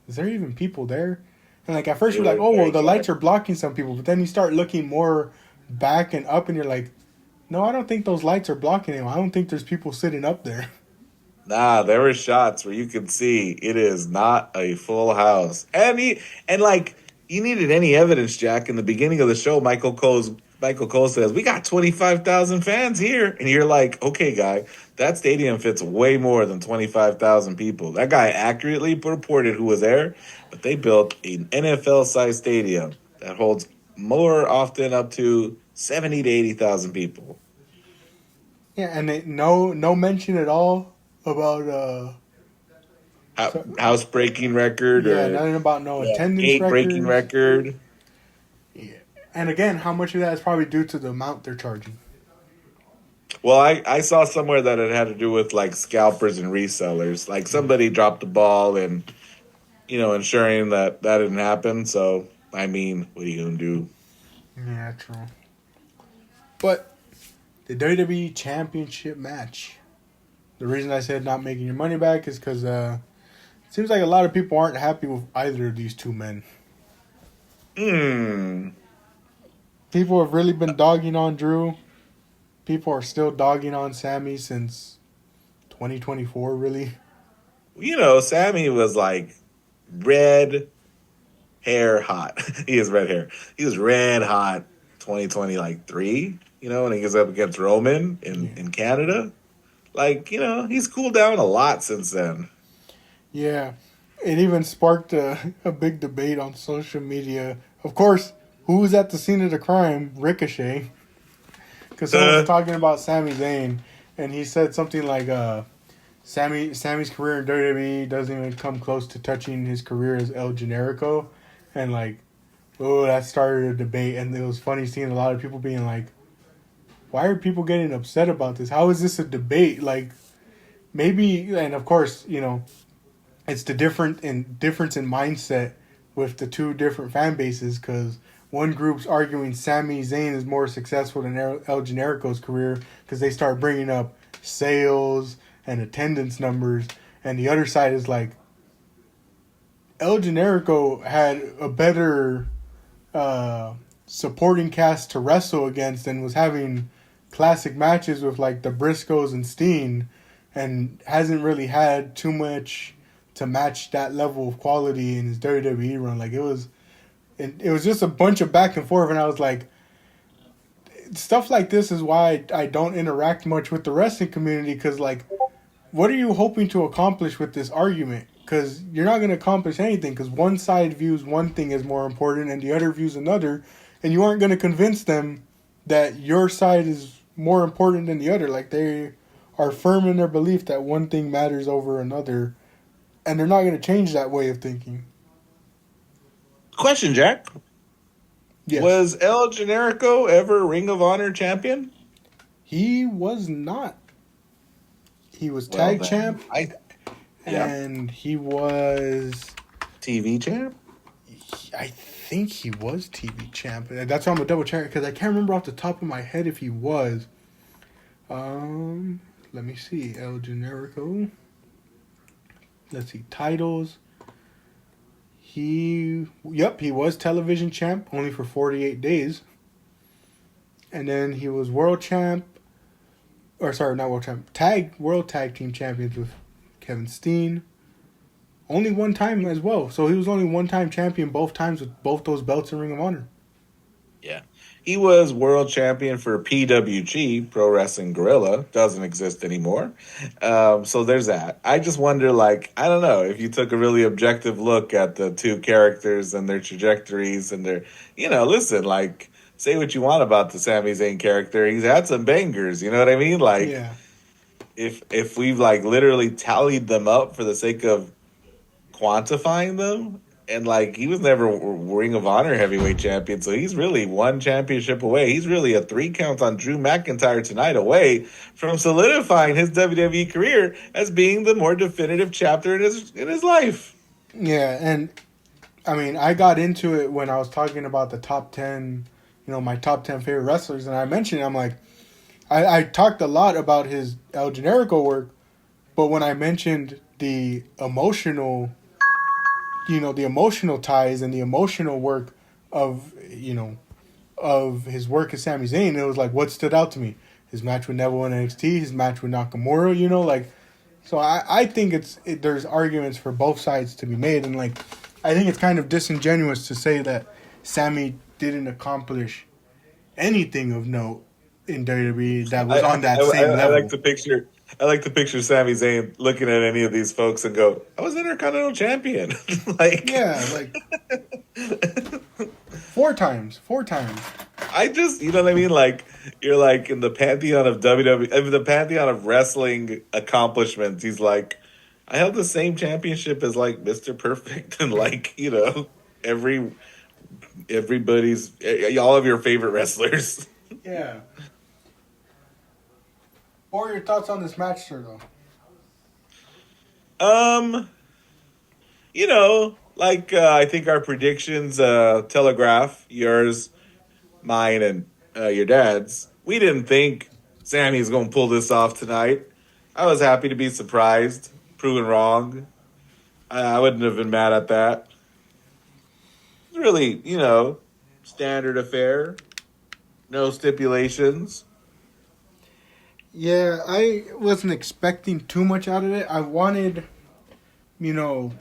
is there even people there? And like at first you're like, oh well, the lights are blocking some people, but then you start looking more back and up, and you're like, no, I don't think those lights are blocking him. I don't think there's people sitting up there.
Nah, there were shots where you could see it is not a full house. And like, you needed any evidence, Jack. In the beginning of the show, Michael Cole says, "We got 25,000 fans here." And you're like, "Okay, guy, that stadium fits way more than 25,000 people." That guy accurately reported who was there, but they built an NFL-sized stadium that holds more often up to 70 to 80,000 people.
Yeah, and no mention at all about
House breaking record
nothing about no attendance
gate breaking
records.
record.
Yeah, and again, how much of that is probably due to the amount they're charging?
Well, I saw somewhere that it had to do with like scalpers and resellers. Like somebody dropped the ball and ensuring that didn't happen. So, I mean, what are you going to do?
Yeah, true. But the WWE Championship match. The reason I said not making your money back is because it seems like a lot of people aren't happy with either of these two men.
Hmm.
People have really been dogging on Drew. People are still dogging on Sammy since 2024, really.
Sammy was like red hair hot. He has red hair. He was red hot 2020, like three, when he goes up against Roman in,
Yeah.
in Canada. Like, he's cooled down a lot since then.
Yeah. It even sparked a big debate on social media. Of course, who was at the scene of the crime? Ricochet. Because someone was
Uh,
talking about Sami Zayn, and he said something like, Sammy's career in WWE doesn't even come close to touching his career as El Generico. And, like, oh, that started a debate. And it was funny seeing a lot of people being like, why are people getting upset about this? How is this a debate? Like, maybe, and of course, it's the difference in mindset with the two different fan bases because one group's arguing Sami Zayn is more successful than El Generico's career because they start bringing up sales and attendance numbers, and the other side is like El Generico had a better supporting cast to wrestle against and was having classic matches with like the Briscoes and Steen, and hasn't really had too much to match that level of quality in his WWE run. Like it was just a bunch of back and forth, and I was like, stuff like this is why I don't interact much with the wrestling community because like, what are you hoping to accomplish with this argument? Because you're not going to accomplish anything because one side views one thing as more important and the other views another, and you aren't going to convince them that your side is more important than the other. Like they are firm in their belief that one thing matters over another, and they're not going to change that way of thinking.
Question, Jack.
Yes,
Was El Generico ever Ring of Honor champion?
he was not. He was
Well,
tag
then,
champ,
yeah,
and he was.
TV champ?
I think he was TV champ. That's why I'm gonna double check because I can't remember off the top of my head if he was. Let me see. El Generico. Let's see titles. He was television champ only for 48 days. And then he was world champ, or sorry, not world champ, world tag team champions with Kevin Steen. Only one time as well. So he was only one time champion both times with both those belts in Ring of Honor.
Yeah. He was world champion for PWG, Pro Wrestling Gorilla. Doesn't exist anymore. So there's that. I just wonder, like, I don't know, if you took a really objective look at the two characters and their trajectories and listen, like, say what you want about the Sami Zayn character. He's had some bangers, you know what I mean? Like,
Yeah.
if we've, like, literally tallied them up for the sake of quantifying them. And like he was never Ring of Honor heavyweight champion, so he's really one championship away. He's really a 3 count on Drew McIntyre tonight away from solidifying his WWE career as being the more definitive chapter in his life.
Yeah, and I mean, I got into it when I was talking about the top 10, my top 10 favorite wrestlers, and I mentioned, I'm like, I talked a lot about his El Generico work, but when I mentioned the emotional ties and the emotional work of, of his work as Sami Zayn, it was like, what stood out to me? His match with Neville in NXT, his match with Nakamura, like, so I think there's arguments for both sides to be made, and like, I think it's kind of disingenuous to say that Sammy didn't accomplish anything of note in WWE that was on that same
I like
level.
to picture. I like to picture Sami Zayn looking at any of these folks and go, "I was Intercontinental Champion." Like,
Yeah, like four times.
I just, you know what I mean? Like, you're like in the pantheon of WWE, the pantheon of wrestling accomplishments. He's like, I held the same championship as like Mr. Perfect, and like, every everybody's all of your favorite wrestlers.
Yeah. What are your thoughts on this match, sir? Though.
Um, like I think our predictions telegraph yours, mine, and your dad's. We didn't think Sammy's going to pull this off tonight. I was happy to be surprised, proven wrong. I wouldn't have been mad at that. It's really, standard affair. No stipulations.
Yeah, I wasn't expecting too much out of it. I wanted, you know,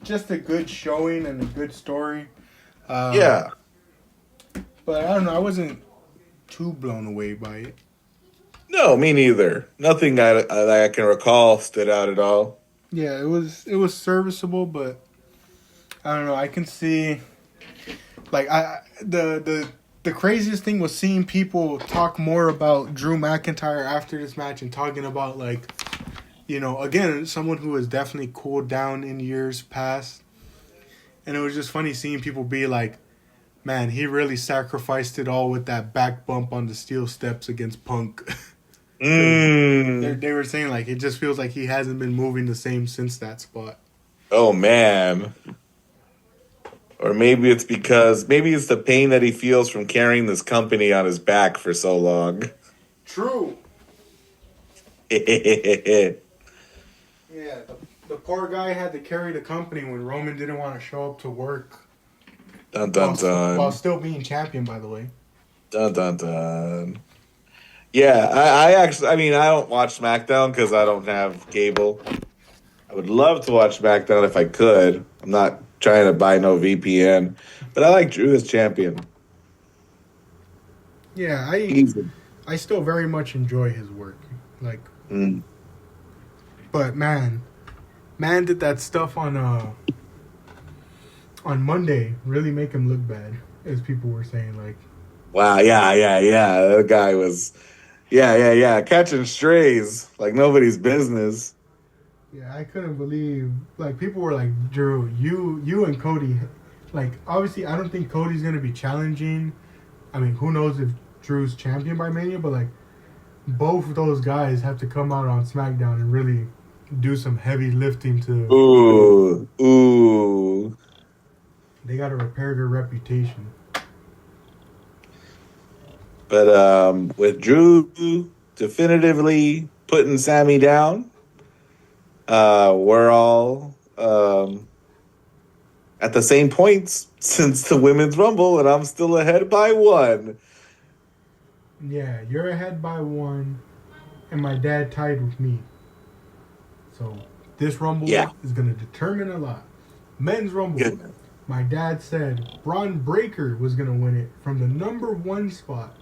just a good showing and a good story.
Yeah.
But I don't know. I wasn't too blown away by it.
No, me neither. Nothing that I can recall stood out at all.
Yeah, it was serviceable, but I don't know. I can see like the craziest thing was seeing people talk more about Drew McIntyre after this match and talking about like, again, someone who has definitely cooled down in years past. And it was just funny seeing people be like, man, he really sacrificed it all with that back bump on the steel steps against Punk. They were saying like it just feels like he hasn't been moving the same since that spot.
Oh man. Or maybe it's the pain that he feels from carrying this company on his back for so long.
True. Yeah, the poor guy had to carry the company when Roman didn't want to show up to work.
Dun dun dun.
While still being champion, by the way.
Dun dun dun. Yeah, I don't watch SmackDown because I don't have cable. I would love to watch SmackDown if I could. I'm not trying to buy no VPN, but I like Drew as champion.
Yeah, I still very much enjoy his work. Like, but man did that stuff on Monday really make him look bad, as people were saying. Like,
wow, yeah. That guy was, catching strays like nobody's business.
Yeah, I couldn't believe, like, people were like, Drew, you and Cody, like, obviously, I don't think Cody's going to be challenging. I mean, who knows if Drew's champion by Mania, but, like, both of those guys have to come out on SmackDown and really do some heavy lifting to...
Ooh.
They got to repair their reputation.
But with Drew definitively putting Sammy down, we're all at the same points since the Women's Rumble, and I'm still ahead by 1.
Yeah, you're ahead by 1, and my dad tied with me. So this Rumble is going to determine a lot. Men's Rumble. Goodness. My dad said Braun Breaker was going to win it from the number 1 spot,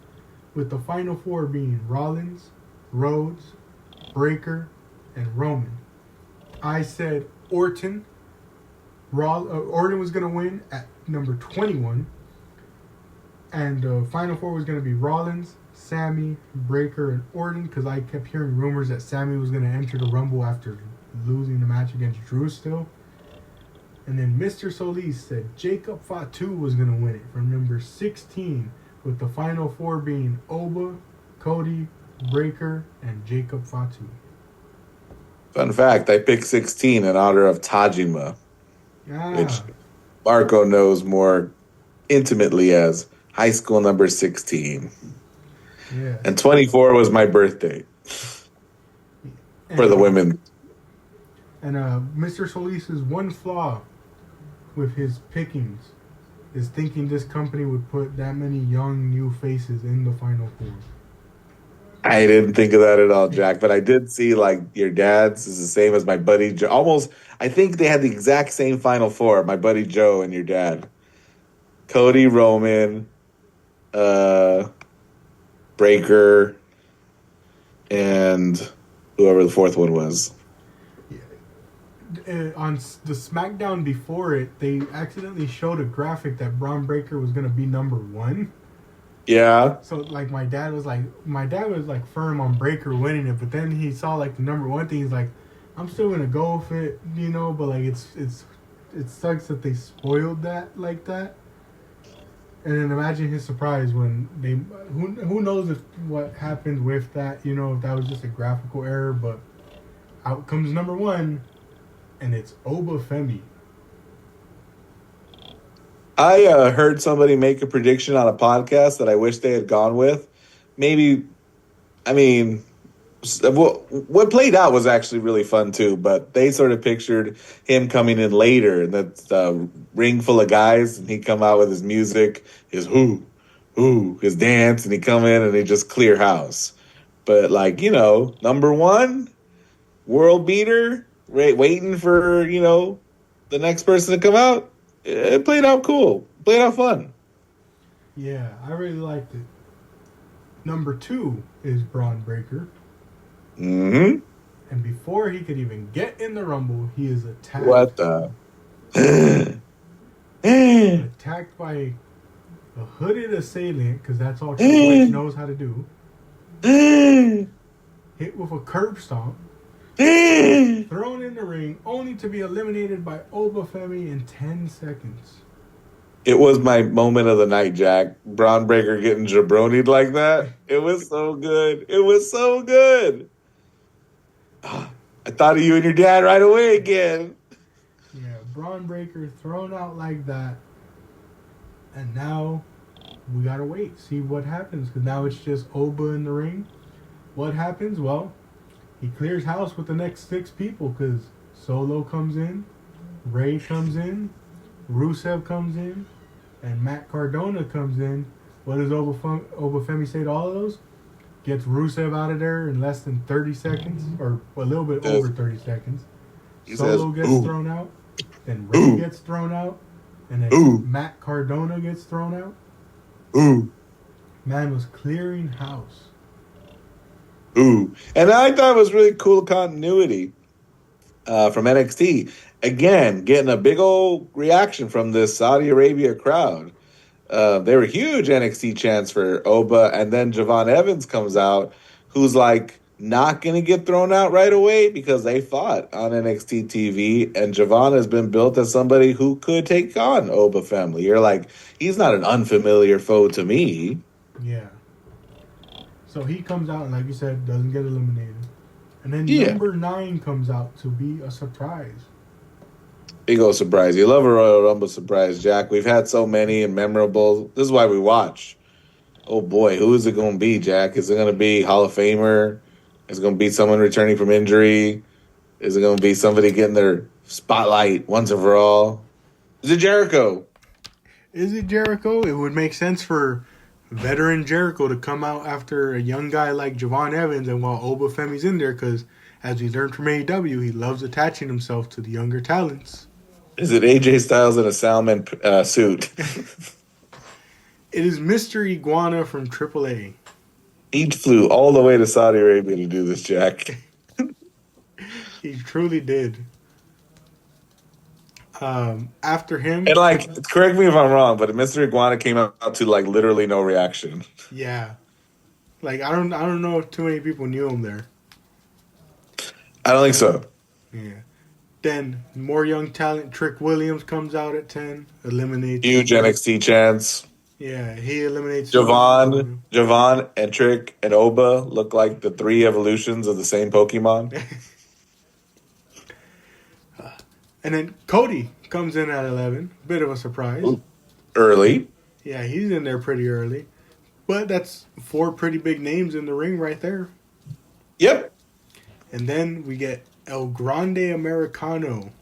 with the final 4 being Rollins, Rhodes, Breaker, and Roman. I said Orton. Orton was going to win at number 21. And the final 4 was going to be Rollins, Sammy, Breaker, and Orton, because I kept hearing rumors that Sammy was going to enter the Rumble after losing the match against Drew still. And then Mr. Solis said Jacob Fatu was going to win it from number 16, with the final 4 being Oba, Cody, Breaker, and Jacob Fatu.
Fun fact, I picked 16 in honor of Tajima, which Marco knows more intimately as high school number 16.
Yeah.
And 24 was my birthday for the women.
And Mr. Solis' one flaw with his pickings is thinking this company would put that many young new faces in the final 4.
I didn't think of that at all, Jack, but I did see like your dad's is the same as my buddy Joe. Almost, I think they had the exact same final 4, my buddy Joe and your dad. Cody, Roman, Breaker, and whoever the 4th one was.
On the SmackDown before it, they accidentally showed a graphic that Braun Breaker was going to be number 1.
Yeah.
So, like, my dad was firm on Breaker winning it, but then he saw, like, the number 1 thing. He's like, I'm still going to go with it, but, like, it sucks that they spoiled that like that. And then imagine his surprise when they, who knows what happened with that, if that was just a graphical error, but out comes number 1, and it's Oba Femi.
I heard somebody make a prediction on a podcast that I wish they had gone with. Maybe, I mean, what played out was actually really fun too, but they sort of pictured him coming in later, and that's a ring full of guys, and he'd come out with his music, his his dance, and he'd come in and he'd just clear house. But like, number one, world beater, waiting for, the next person to come out. It played out cool. Played out fun.
Yeah, I really liked it. Number 2 is Braun Breaker.
Mm-hmm.
And before he could even get in the Rumble, he is attacked.
What the?
Attacked by a hooded assailant, because that's all Triple H knows how to do. Hit with a curb stomp. Thrown in the ring, only to be eliminated by Obafemi in 10 seconds.
It was my moment of the night, Jack. Braun Breaker getting jabronied like that. It was so good. It was so good. I thought of you and your dad right away again.
Yeah, Braun Breaker thrown out like that. And now we gotta wait, see what happens. Because now it's just Oba in the ring. What happens? Well, he clears house with the next 6 people. Because Solo comes in, Ray comes in, Rusev comes in, and Matt Cardona comes in. What does Obafemi say to all of those? Gets Rusev out of there in less than 30 seconds, or a little bit over 30 seconds. Solo gets thrown out, then Ray gets thrown out, and then Matt Cardona gets thrown out. Man was clearing house.
And I thought it was really cool continuity from NXT. Again, getting a big old reaction from this Saudi Arabia crowd. They were huge NXT chants for Oba, and then Javon Evans comes out, who's like not going to get thrown out right away because they fought on NXT TV, and Javon has been built as somebody who could take on Oba family. You're like, he's not an unfamiliar foe to me.
Yeah. So he comes out and, like you said, doesn't get eliminated. And then number 9 comes out to be a surprise.
Big old surprise. You love a Royal Rumble surprise, Jack. We've had so many and memorable. This is why we watch. Oh, boy. Who is it going to be, Jack? Is it going to be Hall of Famer? Is it going to be someone returning from injury? Is it going to be somebody getting their spotlight once and for all? Is it Jericho?
Is it Jericho? It would make sense for veteran Jericho to come out after a young guy like Javon Evans, and while Obafemi's in there, because as we learned from AEW, he loves attaching himself to the younger talents.
Is it AJ Styles in a salmon suit?
It is Mr. Iguana from AAA.
He flew all the way to Saudi Arabia to do this, Jack.
He truly did. After him,
and like, correct me if I'm wrong, but Mr. Iguana came out to like literally no reaction.
Yeah, like I don't know if too many people knew him there.
I don't think so.
Yeah. Then more young talent. Trick Williams comes out at 10, eliminates
huge NXT chance.
Yeah, he eliminates
Javon and Trick and Oba look like the 3 evolutions of the same Pokemon.
And then Cody comes in at 11. Bit of a surprise.
Early.
Yeah, he's in there pretty early. But that's 4 pretty big names in the ring right there.
Yep.
And then we get El Grande Americano,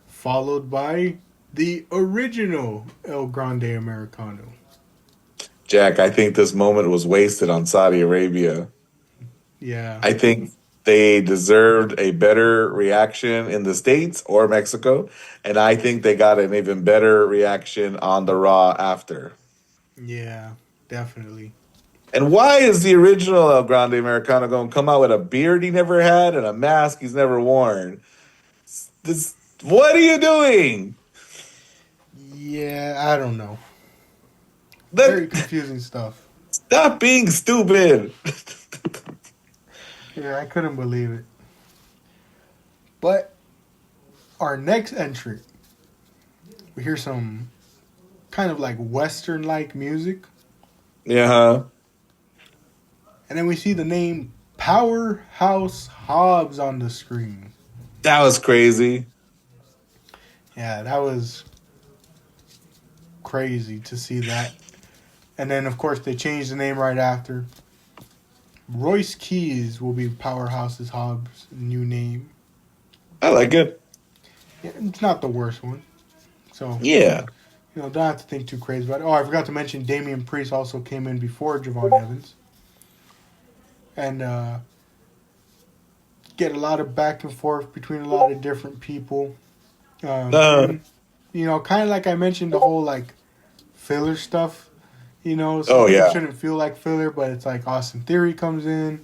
followed by the original El Grande Americano.
Jack, I think this moment was wasted on Saudi Arabia.
Yeah.
I think they deserved a better reaction in the States or Mexico, and I think they got an even better reaction on the Raw after.
Yeah, definitely.
And why is the original El Grande Americano going to come out with a beard he never had and a mask he's never worn? What are you doing?
Yeah, I don't know. Very confusing stuff.
Stop being stupid.
Yeah, I couldn't believe it. But our next entry, we hear some kind of like Western-like music.
Yeah.
And then we see the name Powerhouse Hobbs on the screen.
That was crazy.
Yeah, that was crazy to see that. And then, of course, they changed the name right after. Royce Keys will be Powerhouse's Hobbs' new name.
I like it.
Yeah, it's not the worst one. So,
Yeah.
don't have to think too crazy about it. Oh, I forgot to mention Damian Priest also came in before Javon Evans. And get a lot of back and forth between a lot of different people. And, kind of like I mentioned, the whole, filler stuff. Some people shouldn't feel like filler, but it's like Austin Theory comes in,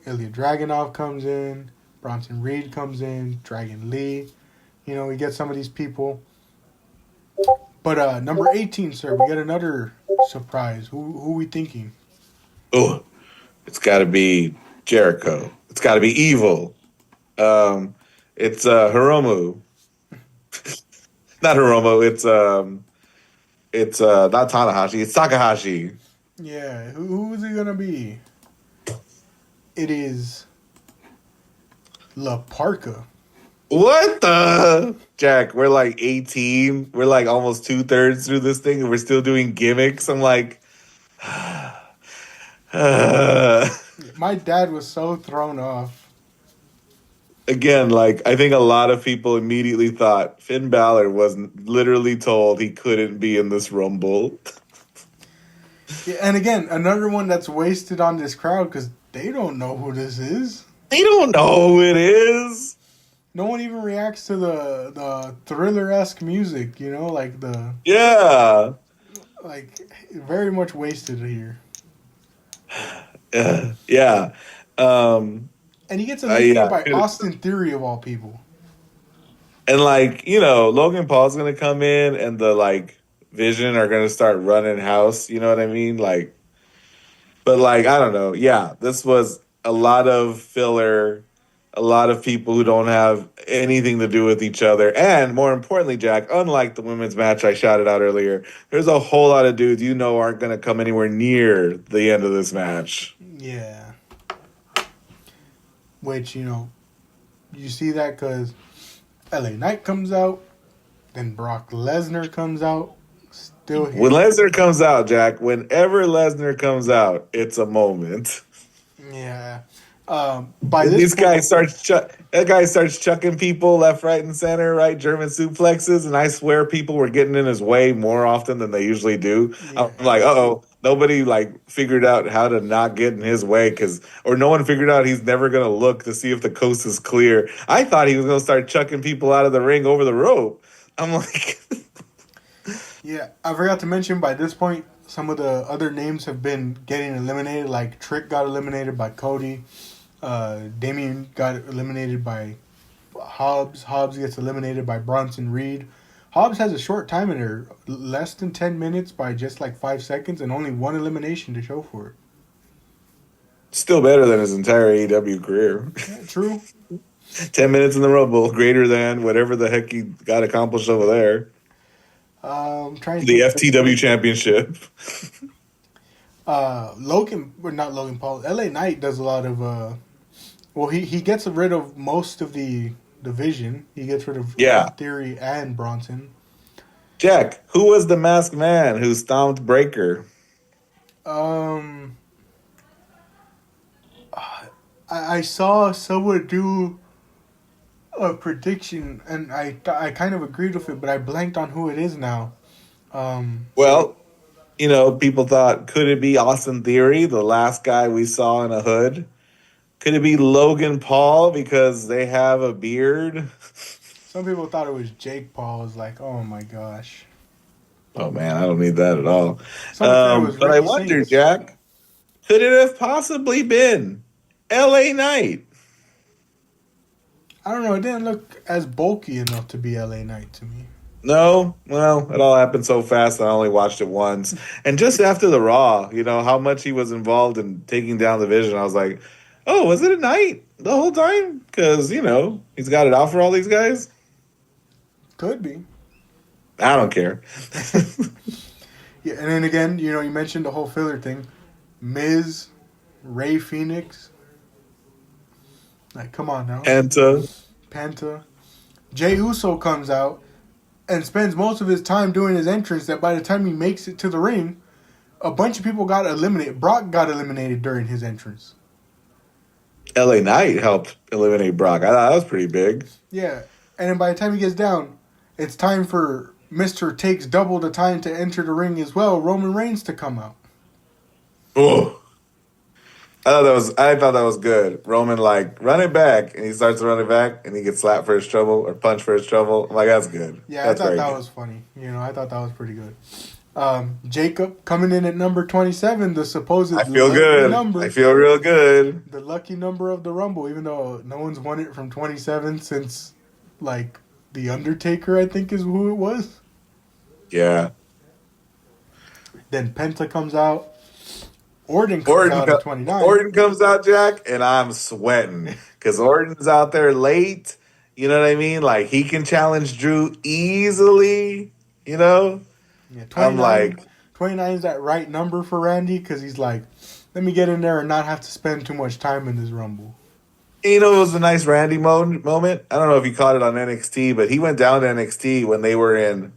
Ilya Dragunov comes in, Bronson Reed comes in, Dragon Lee. We get some of these people. But number 18, sir, we get another surprise. Who are we thinking?
Oh, it's got to be Jericho. It's got to be Evil. It's Hiromu. Not Hiromu. It's not Tanahashi. It's Takahashi.
Yeah, who is it gonna be? It is La Parka.
What the Jack? We're like 18. We're like almost 2/3 through this thing, and we're still doing gimmicks. I'm like,
My dad was so thrown off.
again, like I think a lot of people immediately thought Finn Balor was literally told he couldn't be in this Rumble.
Yeah, and again, another one that's wasted on this crowd because they don't know who this is.
They don't know who it is.
No one even reacts to the Thriller-esque music,
Yeah.
Very much wasted here.
Yeah.
And he gets eliminated by Austin Theory of all people.
And Logan Paul's gonna come in and the Vision are gonna start running house, you know what I mean? But I don't know. Yeah, this was a lot of filler, a lot of people who don't have anything to do with each other. And more importantly, Jack, unlike the women's match I shouted out earlier, there's a whole lot of dudes aren't gonna come anywhere near the end of this match.
Yeah. Which, you see that because LA Knight comes out, then Brock Lesnar comes out, still here.
When Lesnar comes out, Jack, whenever Lesnar comes out, it's a moment.
Yeah.
That guy starts chucking people left, right, and center, right? German suplexes, and I swear people were getting in his way more often than they usually do. Yeah. I'm like, nobody figured out how to not get in his way or no one figured out he's never gonna look to see if the coast is clear. I thought he was gonna start chucking people out of the ring over the rope. I'm like,
yeah, I forgot to mention by this point some of the other names have been getting eliminated. Like Trick got eliminated by Cody. Damien got eliminated by Hobbs. Hobbs gets eliminated by Bronson Reed. Hobbs has a short time in there, less than 10 minutes by just 5 seconds, and only one elimination to show for it.
Still better than his entire AEW career.
Yeah, true.
10 minutes in the Rumble, greater than whatever the heck he got accomplished over there. The FTW Championship.
Not Logan Paul. LA Knight does a lot of. He gets rid of most of the division. He gets rid of Theory and Bronson.
Jack, who was the masked man who stomped Breaker?
I saw someone do a prediction, and I kind of agreed with it, but I blanked on who it is now.
Well, people thought, could it be Austin Theory, the last guy we saw in a hood? Could it be Logan Paul because they have a beard?
Some people thought it was Jake Paul. I was like, oh my gosh.
Oh man, I don't need that at all. But I wonder, Jack, could it have possibly been LA Knight?
I don't know. It didn't look as bulky enough to be LA Knight to me.
No, well, it all happened so fast. I only watched it once, and just after the Raw, how much he was involved in taking down the Vision. I was like, oh, was it a Knight the whole time? Because he's got it out for all these guys.
Could be.
I don't care.
Yeah, and then again, you mentioned the whole filler thing. Miz, Ray Phoenix. Come on now.
Penta.
Jay Uso comes out. and spends most of his time doing his entrance, that by the time he makes it to the ring, a bunch of people got eliminated. Brock got eliminated during his entrance.
LA Knight helped eliminate Brock. I thought that was pretty big.
Yeah. And then by the time he gets down, it's time for Mr. Takes double the time to enter the ring as well, Roman Reigns, to come out.
Oh. I thought that was good. Roman run it back, and he starts to run it back, and he gets slapped for his trouble or punched for his trouble. I'm like, that's good.
Yeah,
that's
I thought that was funny. I thought that was pretty good. Jacob coming in at number 27, the supposed
I feel good.
Number.
I feel real good.
The lucky number of the Rumble, even though no one's won it from 27 since, The Undertaker, I think is who it was.
Yeah.
Then Penta comes out. Orton comes out at 29.
Orton comes out, Jack, and I'm sweating because Orton's out there late. You know what I mean? He can challenge Drew easily, Yeah,
29,
I'm like...
29 is that right number for Randy because he's like, let me get in there and not have to spend too much time in this Rumble.
It was a nice Randy moment. I don't know if you caught it on NXT, but he went down to NXT when they were in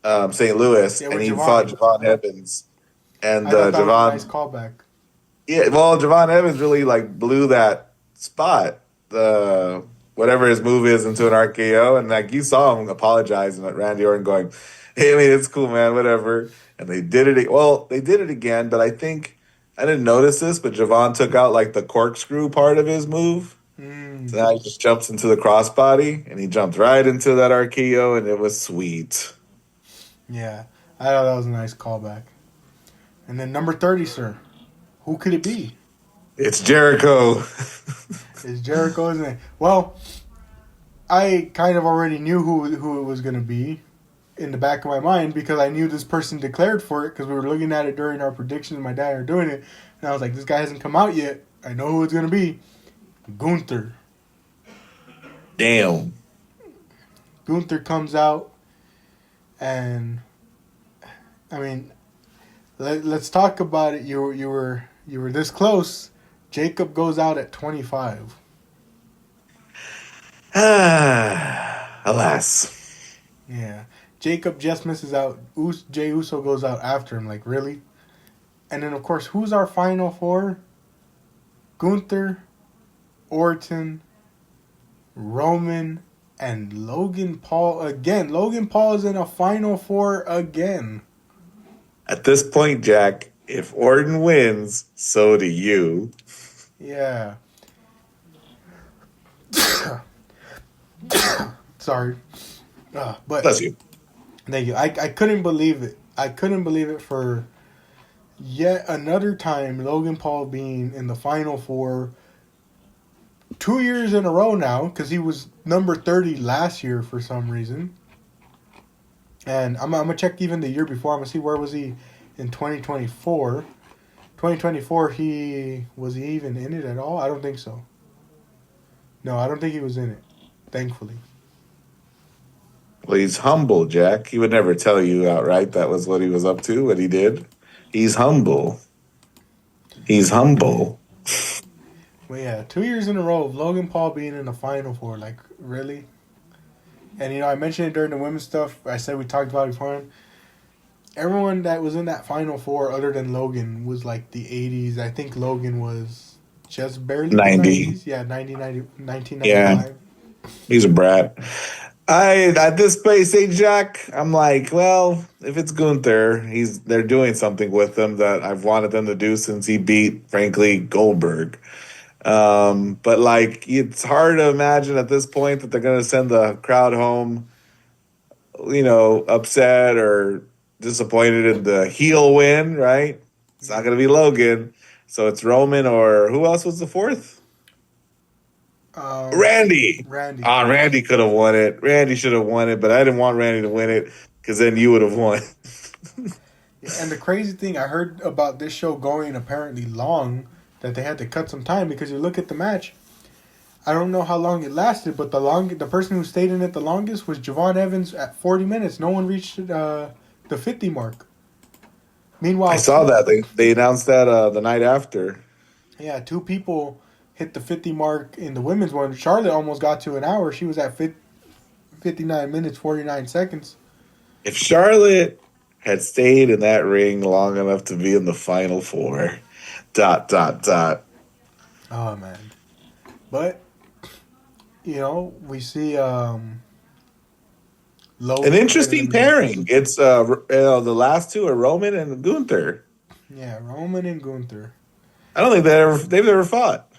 St. Louis, and he fought Javon Evans. And
Javon,
that was
a nice callback.
Yeah, well, Javon Evans really blew that spot, whatever his move is, into an RKO, and you saw him apologizing at Randy Orton, going, "Hey, I mean, it's cool, man, whatever." And they did it. Well, they did it again, but I think I didn't notice this, but Javon took out the corkscrew part of his move. So now he just jumps into the crossbody, and he jumped right into that RKO, and it was sweet.
Yeah, I thought that was a nice callback. And then number 30, sir. Who could it be?
It's Jericho.
It's Jericho, isn't it? Well, I kind of already knew who it was going to be in the back of my mind because I knew this person declared for it because we were looking at it during our predictions. My dad and I were doing it. And I was like, this guy hasn't come out yet. I know who it's going to be. Gunther.
Damn.
Gunther comes out. And, I mean... Let's talk about it. You were this close. Jacob goes out at 25.
Alas.
Yeah. Jacob just misses out. Jey Uso goes out after him. Really? And then, of course, who's our final four? Gunther, Orton, Roman, and Logan Paul again. Logan Paul is in a final four again.
At this point, Jack, if Orton wins, so do you.
Yeah. Sorry. But
bless you.
Thank you. I couldn't believe it. I couldn't believe it for yet another time Logan Paul being in the Final Four 2 years in a row now because he was number 30 last year for some reason. And I'm going to check even the year before. I'm going to see where was he in 2024. 2024, was he even in it at all? I don't think so. No, I don't think he was in it, thankfully.
Well, he's humble, Jack. He would never tell you outright that was what he was up to, what he did. He's humble. He's humble.
Well, yeah, 2 years in a row of Logan Paul being in the Final Four. Really? And, I mentioned it during the women's stuff. I said we talked about it before. Everyone that was in that Final Four other than Logan was the 80s. I think Logan was just barely
90.
90s. Yeah, 1995.
Yeah, he's a brat. At this place, Jack, I'm like, well, if it's Gunther, they're doing something with him that I've wanted them to do since he beat, frankly, Goldberg. But it's hard to imagine at this point that they're going to send the crowd home, upset or disappointed in the heel win, right? It's not going to be Logan. So it's Roman or who else was the fourth? Randy. Randy could have won it. Randy should have won it, but I didn't want Randy to win it because then you would have won.
And the crazy thing, I heard about this show going apparently long, that they had to cut some time because you look at the match. I don't know how long it lasted, but the person who stayed in it the longest was Javon Evans at 40 minutes. No one reached the 50 mark. Meanwhile,
I saw that. They announced that the night after.
Yeah, 2 people hit the 50 mark in the women's one. Charlotte almost got to an hour. She was at 59 minutes, 49 seconds.
If Charlotte had stayed in that ring long enough to be in the final four, dot dot dot.
Oh man. But we see
An
Logan get
interesting
eliminated.
pairing. It's the last two are Roman and Gunther.
Yeah, Roman and Gunther.
I don't think they've ever fought.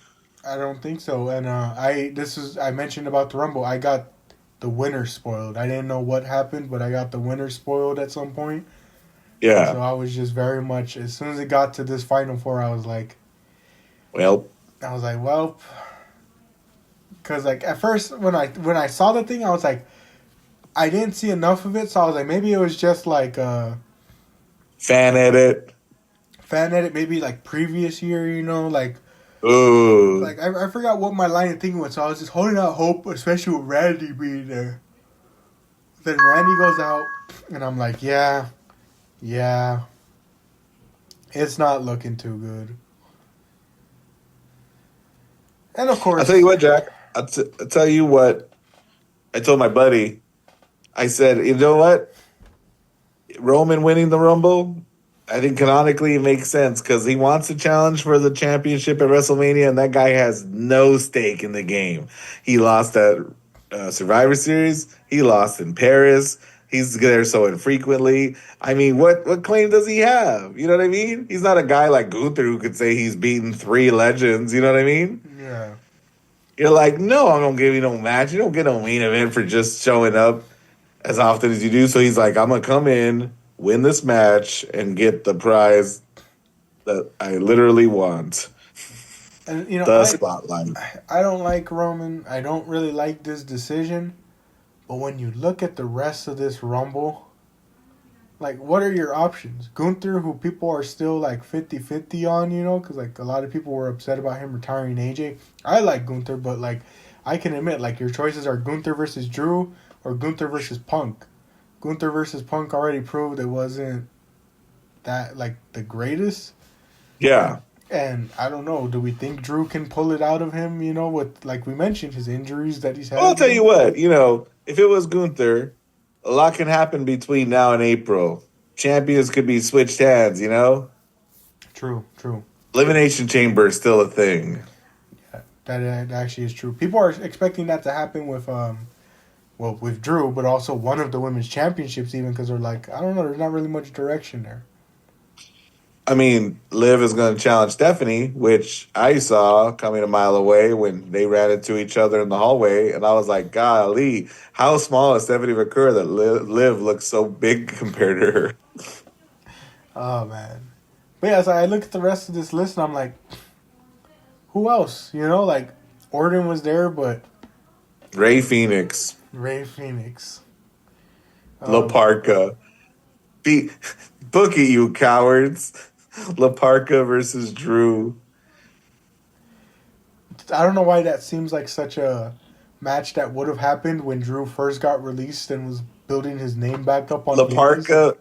I don't think so. And I mentioned about the Rumble. I got the winner spoiled. I didn't know what happened, but I got the winner spoiled at some point. So
Yeah.
I was just very much, as soon as it got to this final four,
Well,
well, because like at first when I saw the thing, I was like, I didn't see enough of it, so I was like, maybe it was just like
fan edit.
fan edit, maybe like previous year,
Ooh.
I forgot what my line of thinking was, so I was just holding out hope, especially with Randy being there. Then Randy goes out, and I'm like, yeah, it's not looking too good. And of course,
I'll tell you what, Jack. I'll tell you what. I told my buddy. I said, you know what? Roman winning the Rumble, I think canonically it makes sense because he wants to challenge for the championship at WrestleMania, and that guy has no stake in the game. He lost at Survivor Series. He lost in Paris. He's there so infrequently. I mean, what claim does he have? You know what I mean? He's not a guy like Gunther who could say he's beaten three legends. You know what I mean?
yeah.
You're like, no, I'm gonna give you no match. You don't get no main event for just showing up as often as you do. So he's like, I'm gonna come in, win this match, and get the prize that I literally want.
And
The spotlight.
I don't like Roman. I don't really like this decision. But when you look at the rest of this Rumble, like, what are your options? Gunther, who people are still like 50-50 on, because like a lot of people were upset about him retiring AJ. I like Gunther, but like I can admit, like, your choices are Gunther versus Drew or Gunther versus Punk. Gunther versus Punk already proved it wasn't that like the greatest.
Yeah.
And I don't know, do we think Drew can pull it out of him, with, like we mentioned, his injuries that he's had?
Well, I'll tell you what, if it was Gunther, a lot can happen between now and April. Champions could be switched hands,
True.
Elimination Chamber is still a thing.
Yeah, that actually is true. People are expecting that to happen with Drew, but also one of the women's championships, even because they're like, I don't know, there's not really much direction there.
I mean, Liv is going to challenge Stephanie, which I saw coming a mile away when they ran into each other in the hallway. And I was like, golly, how small is Stephanie McCurry that Liv looks so big compared to her?
Oh, man. But yeah, so I look at the rest of this list and I'm like, who else? Like, Orton was there, but
Ray Phoenix. La Parka. Book it, you cowards. La Parka versus Drew.
I don't know why that seems like such a match that would have happened when Drew first got released and was building his name back up on
La Parka.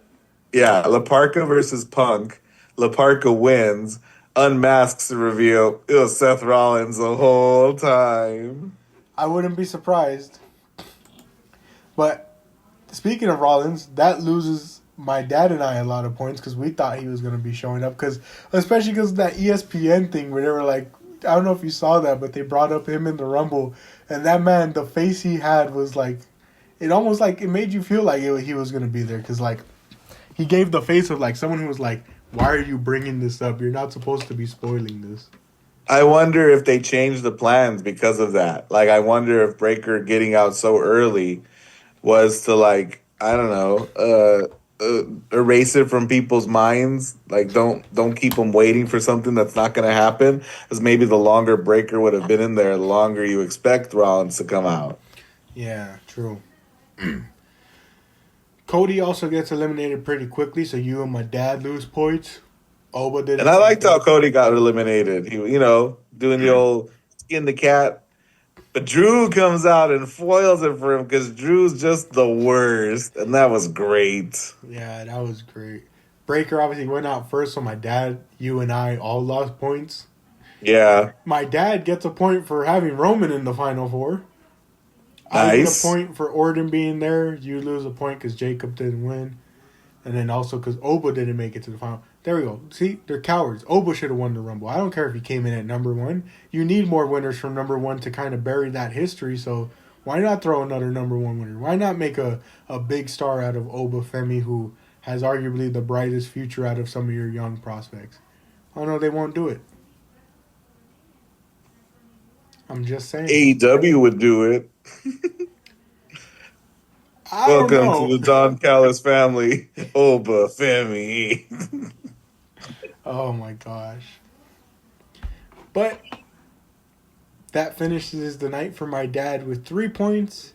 Yeah, La Parka versus Punk. La Parka wins, unmasks the reveal. It was Seth Rollins the whole time.
I wouldn't be surprised. But speaking of Rollins, that loses my dad and I a lot of points because we thought he was going to be showing up. Especially because of that ESPN thing where they were like, I don't know if you saw that, but they brought up him in the Rumble. And that man, the face he had was like, it almost like, it made you feel like he was going to be there. Because like, he gave the face of like someone who was like, why are you bringing this up? You're not supposed to be spoiling this.
I wonder if they changed the plans because of that. Like, I wonder if Breaker getting out so early was to, like, I don't know, erase it from people's minds. Like, don't keep them waiting for something that's not going to happen. Because maybe the longer Breaker would have been in there, the longer you expect Rollins to come out.
Yeah, true. Cody also gets eliminated pretty quickly, so you and my dad lose points. Oba did.
And I liked how Cody got eliminated. He, doing the old skin the cat. But Drew comes out and foils it for him because Drew's just the worst. And that was great.
Yeah, that was great. Breaker obviously went out first, so my dad, you, and I all lost points.
Yeah.
My dad gets a point for having Roman in the Final Four. I get a
Nice.
point for Orton being there. You lose a point because Jacob didn't win. And then also because Oba didn't make it to the final. There we go. See, they're cowards. Oba should have won the Rumble. I don't care if he came in at number one. You need more winners from number one to kind of bury that history. So why not throw another number one winner? Why not make a big star out of Oba Femi, who has arguably the brightest future out of some of your young prospects? Oh no, they won't do it. I'm just saying.
AEW would do it.
I don't
Welcome to
know.
the Don Callis family. Oba Femi.
Oh my gosh. But that finishes the night for my dad with 3 points.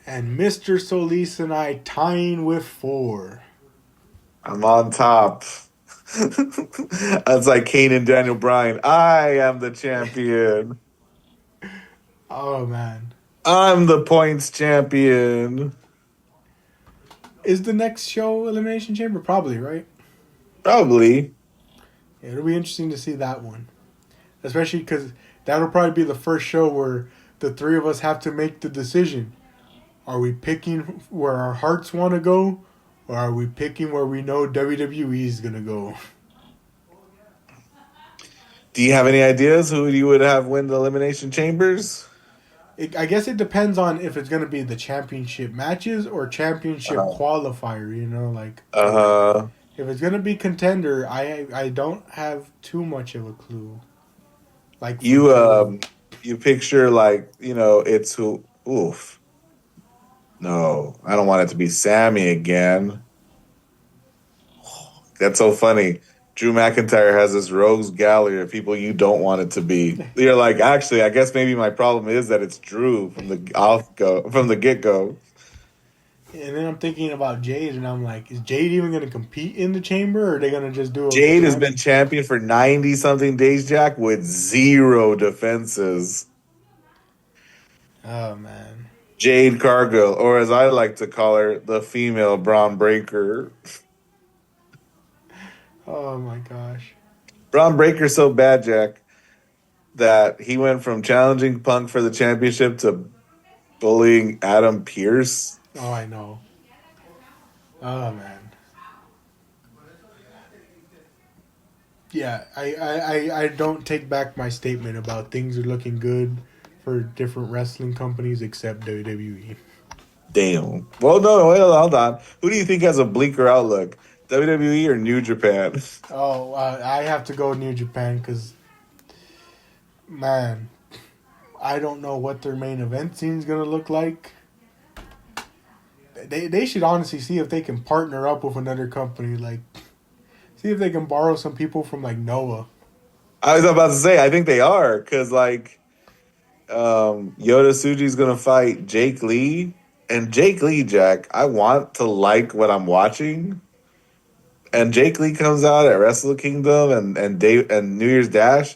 And Mr. Solis and I tying with 4.
I'm on top. That's like Kane and Daniel Bryan. I am the champion.
Oh man.
I'm the points champion.
Is the next show Elimination Chamber? Probably, right?
Probably.
Yeah, it'll be interesting to see that one. Especially because that'll probably be the first show where the three of us have to make the decision. Are we picking where our hearts want to go? Or are we picking where we know WWE is going to go?
Do you have any ideas who you would have win the Elimination Chambers?
I guess it depends on if it's going to be the championship matches or championship qualifier, you know, like if it's going to be contender, I don't have too much of a clue. Like
you picture like, it's who oof. No, I don't want it to be Sammy again. That's so funny. Drew McIntyre has this rogues gallery of people you don't want it to be. You're like, actually, I guess maybe my problem is that it's Drew from the get go.
And then I'm thinking about Jade, and I'm like, is Jade even going to compete in the chamber, or are they going to just do a
Jade has been champion for 90 something days, Jack, with 0 defenses.
Oh man,
Jade Cargill, or as I like to call her, the female Braun Breaker.
oh my gosh.
Braun Breaker's so bad, Jack, that he went from challenging Punk for the championship to bullying Adam Pearce.
Oh, I know. Oh man. Yeah, I don't take back my statement about things are looking good for different wrestling companies except WWE.
Damn. Well, no, wait, hold on. Who do you think has a bleaker outlook? WWE or New Japan?
Oh, I have to go New Japan because, man, I don't know what their main event scene is going to look like. They should honestly see if they can partner up with another company. Like, see if they can borrow some people from, like, Noah.
I was about to say, I think they are, because, like, Yoda Tsuji's going to fight Jake Lee. And Jake Lee, Jack, I want to like what I'm watching. And Jake Lee comes out at Wrestle Kingdom and New Year's Dash.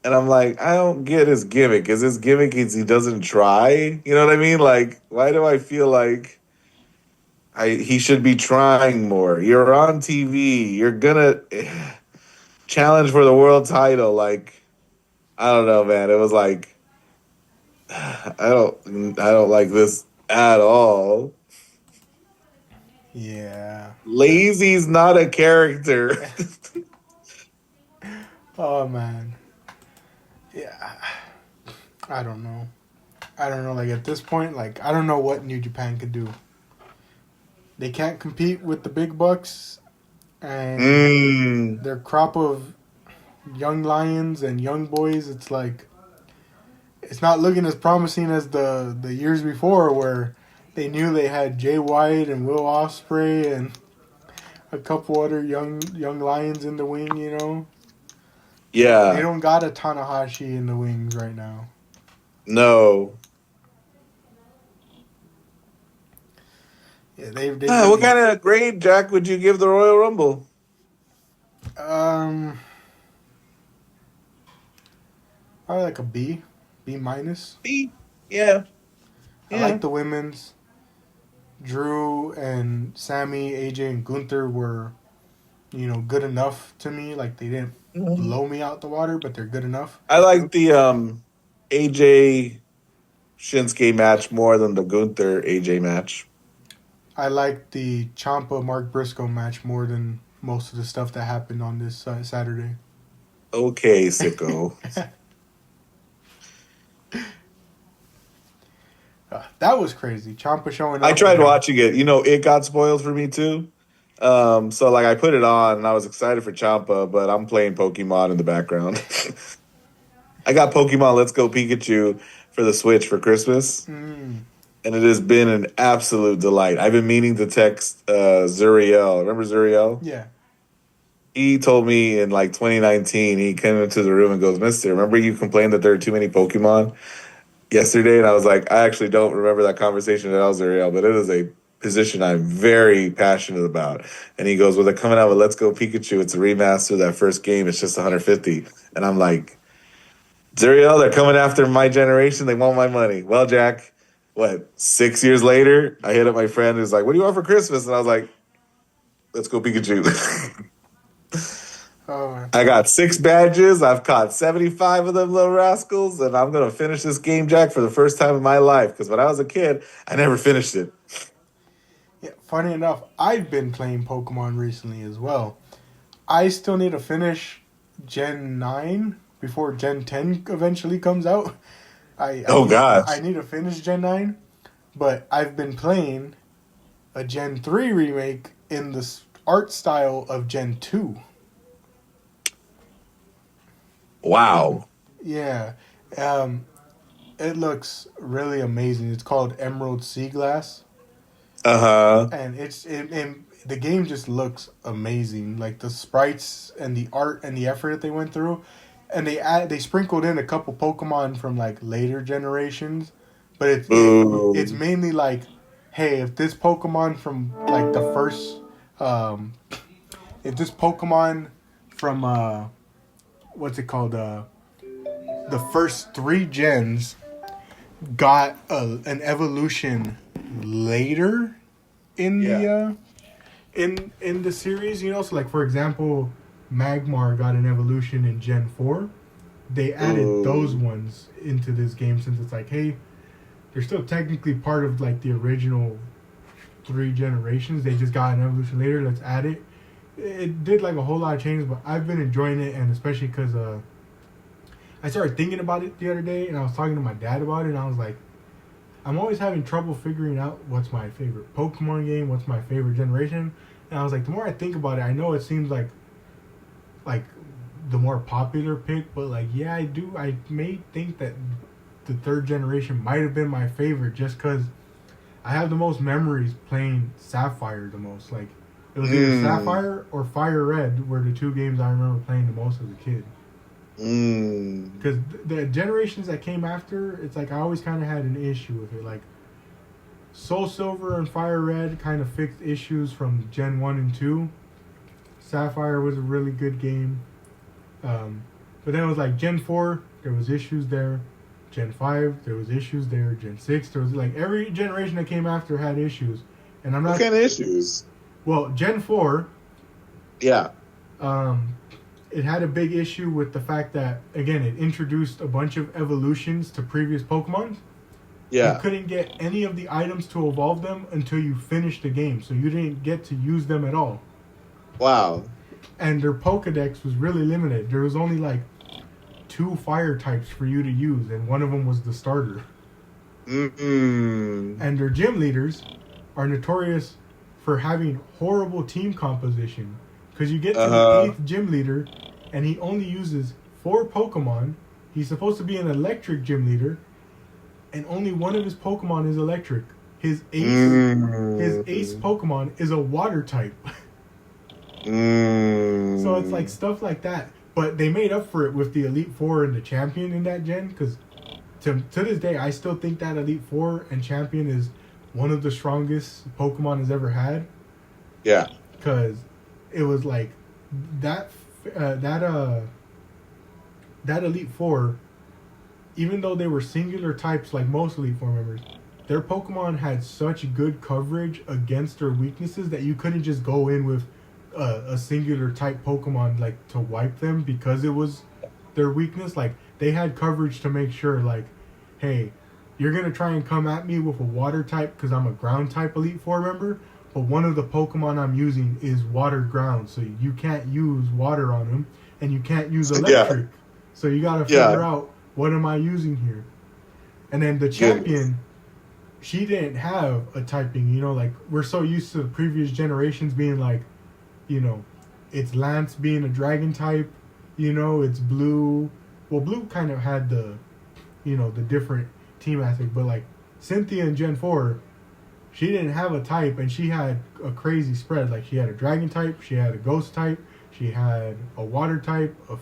And I'm like, I don't get his gimmick. Is his gimmick is he doesn't try? You know what I mean? Like, why do I feel like he should be trying more? You're on TV. You're gonna challenge for the world title. Like, I don't know, man. It was like I don't like this at all.
Yeah.
Lazy's not a character.
Oh, man. Yeah. I don't know. Like, at this point, like, I don't know what New Japan could do. They can't compete with the big bucks, and their crop of young lions and young boys, it's like, it's not looking as promising as the years before where they knew they had Jay White and Will Ospreay and a couple other young lions in the wing, you know?
Yeah.
They don't got a Tanahashi in the wings right now.
No.
Yeah, they
what kind of grade, Jack, would you give the Royal Rumble?
Probably like a B minus.
B. Yeah.
I like the women's. Drew and Sammy, AJ, and Gunther were, good enough to me. Like, they didn't blow me out the water, but they're good enough.
I like the AJ Shinsuke match more than the Gunther AJ match.
I like the Ciampa Mark Briscoe match more than most of the stuff that happened on this Saturday.
Okay, sicko.
That was crazy. Ciampa showing
I
up.
tried watching it. It got spoiled for me too. So like I put it on and I was excited for Champa, but I'm playing Pokemon in the background. I got Pokemon Let's Go Pikachu for the Switch for Christmas,
Mm,
and it has been an absolute delight. I've been meaning to text Zuriel. Remember Zuriel?
yeah.
He told me in like 2019, he came into the room and goes, Mister, remember you complained that there are too many Pokemon yesterday? And I was like, I actually don't remember that conversation at all, Zuriel, but it is a position I'm very passionate about. And he goes, well, they're coming out with Let's Go Pikachu. It's a remaster of that first game. It's just 150. And I'm like, Zuriel, they're coming after my generation. They want my money. Well, Jack, 6 years later, I hit up my friend who's like, what do you want for Christmas? And I was like, Let's Go Pikachu.
Oh, man.
I got 6 badges. I've caught 75 of them little rascals, and I'm going to finish this game, Jack, for the first time in my life. Because when I was a kid, I never finished it.
Yeah, funny enough, I've been playing Pokemon recently as well. I still need to finish Gen 9 before Gen 10 eventually comes out.
Oh, gosh.
I need to finish Gen 9, but I've been playing a Gen 3 remake in the art style of Gen 2.
Wow.
Yeah. It looks really amazing. It's called Emerald Sea Glass.
Uh-huh.
And the game just looks amazing. Like the sprites and the art and the effort that they went through. And they sprinkled in a couple Pokemon from like later generations. But it's mainly like, hey, if this Pokemon from like the first if this Pokemon from what's it called? The first 3 gens got an evolution later in the in the series, So like for example, Magmar got an evolution in Gen 4. They added those ones into this game since it's like, hey, they're still technically part of like the original 3 generations. They just got an evolution later. Let's add it. It did like a whole lot of changes, but I've been enjoying it, and especially because I started thinking about it the other day, and I was talking to my dad about it, and I was like, I'm always having trouble figuring out what's my favorite Pokemon game, what's my favorite generation, and I was like, the more I think about it, I know it seems like the more popular pick, but like, yeah, I may think that the 3rd generation might have been my favorite just because I have the most memories playing Sapphire the most, like. It was either Sapphire or Fire Red were the 2 games I remember playing the most as a kid. Because the generations that came after, it's like I always kind of had an issue with it. Like Soul Silver and Fire Red kind of fixed issues from Gen 1 and 2. Sapphire was a really good game. But then it was like Gen 4, there was issues there. Gen 5, there was issues there. Gen 6, there was like every generation that came after had issues. And I'm not...
What kind of issues?
Well, Gen 4,
yeah,
it had a big issue with the fact that, again, it introduced a bunch of evolutions to previous Pokemon.
Yeah.
You couldn't get any of the items to evolve them until you finished the game, so you didn't get to use them at all.
Wow.
And their Pokedex was really limited. There was only like 2 fire types for you to use, and one of them was the starter.
Mm-mm.
And their gym leaders are notorious for having horrible team composition, because you get to the 8th gym leader and he only uses 4 Pokemon. He's supposed to be an electric gym leader, and only one of his Pokemon is electric. His ace Pokemon is a water type. So it's like stuff like that, but they made up for it with the Elite Four and the Champion in that gen, because to this day I still think that Elite Four and Champion is one of the strongest Pokemon has ever had.
Yeah.
Because it was like that Elite Four, even though they were singular types like most Elite Four members, their Pokemon had such good coverage against their weaknesses that you couldn't just go in with a singular type Pokemon like to wipe them because it was their weakness. Like they had coverage to make sure, like, hey, you're going to try and come at me with a water type because I'm a ground type Elite Four member, but one of the Pokemon I'm using is water ground, so you can't use water on him, and you can't use electric. Yeah. So you got to figure out, what am I using here? And then the champion, she didn't have a typing, you know, like, we're so used to the previous generations being like, you know, it's Lance being a dragon type, you know, it's Blue. Well, Blue kind of had the, you know, the different team aspect, but like Cynthia in Gen 4, she didn't have a type, and she had a crazy spread. Like, she had a dragon type, she had a ghost type, she had a water type, a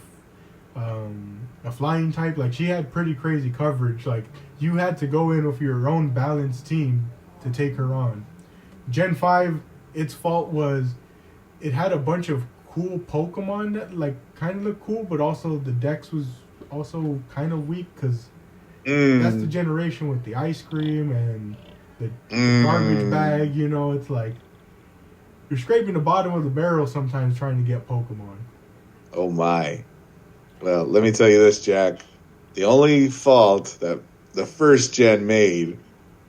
flying type. Like, she had pretty crazy coverage. Like, you had to go in with your own balanced team to take her on. Gen 5, its fault was it had a bunch of cool Pokemon that like kind of looked cool, but also the dex was also kind of weak because that's the generation with the ice cream and the garbage bag. You know, it's like you're scraping the bottom of the barrel sometimes trying to get Pokemon.
Oh my. Well, let me tell you this, Jack. The only fault that the first gen made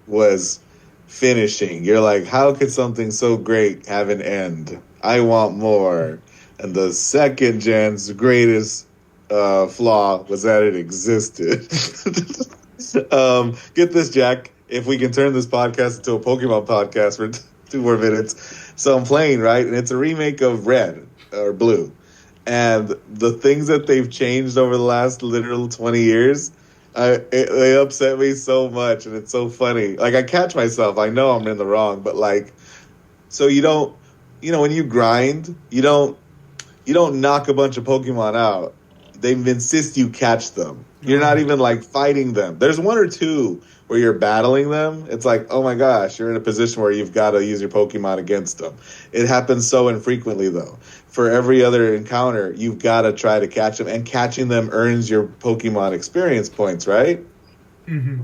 was finishing. You're like, how could something so great have an end? I want more. And the second gen's greatest flaw was that it existed. Get this, Jack. If we can turn this podcast into a Pokemon podcast for 2 more minutes. So I'm playing, right? And it's a remake of Red or Blue. And the things that they've changed over the last literal 20 years, they upset me so much. And it's so funny. Like, I catch myself. I know I'm in the wrong. But, like, so you don't, you know, when you grind, you don't knock a bunch of Pokemon out. They insist you catch them. You're not even, like, fighting them. There's 1 or 2 where you're battling them. It's like, oh, my gosh, you're in a position where you've got to use your Pokemon against them. It happens so infrequently, though. For every other encounter, you've got to try to catch them. And catching them earns your Pokemon experience points, right?
Mm-hmm.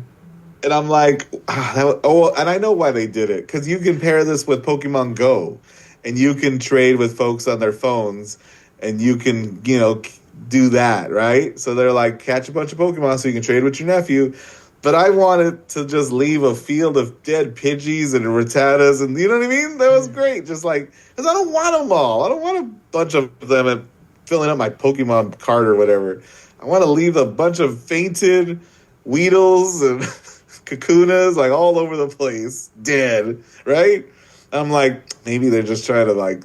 And I'm like, and I know why they did it. Because you can pair this with Pokemon Go. And you can trade with folks on their phones. And you can, you know, do that, right? So they're like, catch a bunch of Pokemon so you can trade with your nephew. But I wanted to just leave a field of dead Pidgeys and Rattatas, and you know what I mean? That was great. Just like, because I don't want them all. I don't want a bunch of them and filling up my Pokemon cart or whatever. I want to leave a bunch of fainted Weedles and Kakunas, like, all over the place, dead, right? I'm like, maybe they're just trying to, like,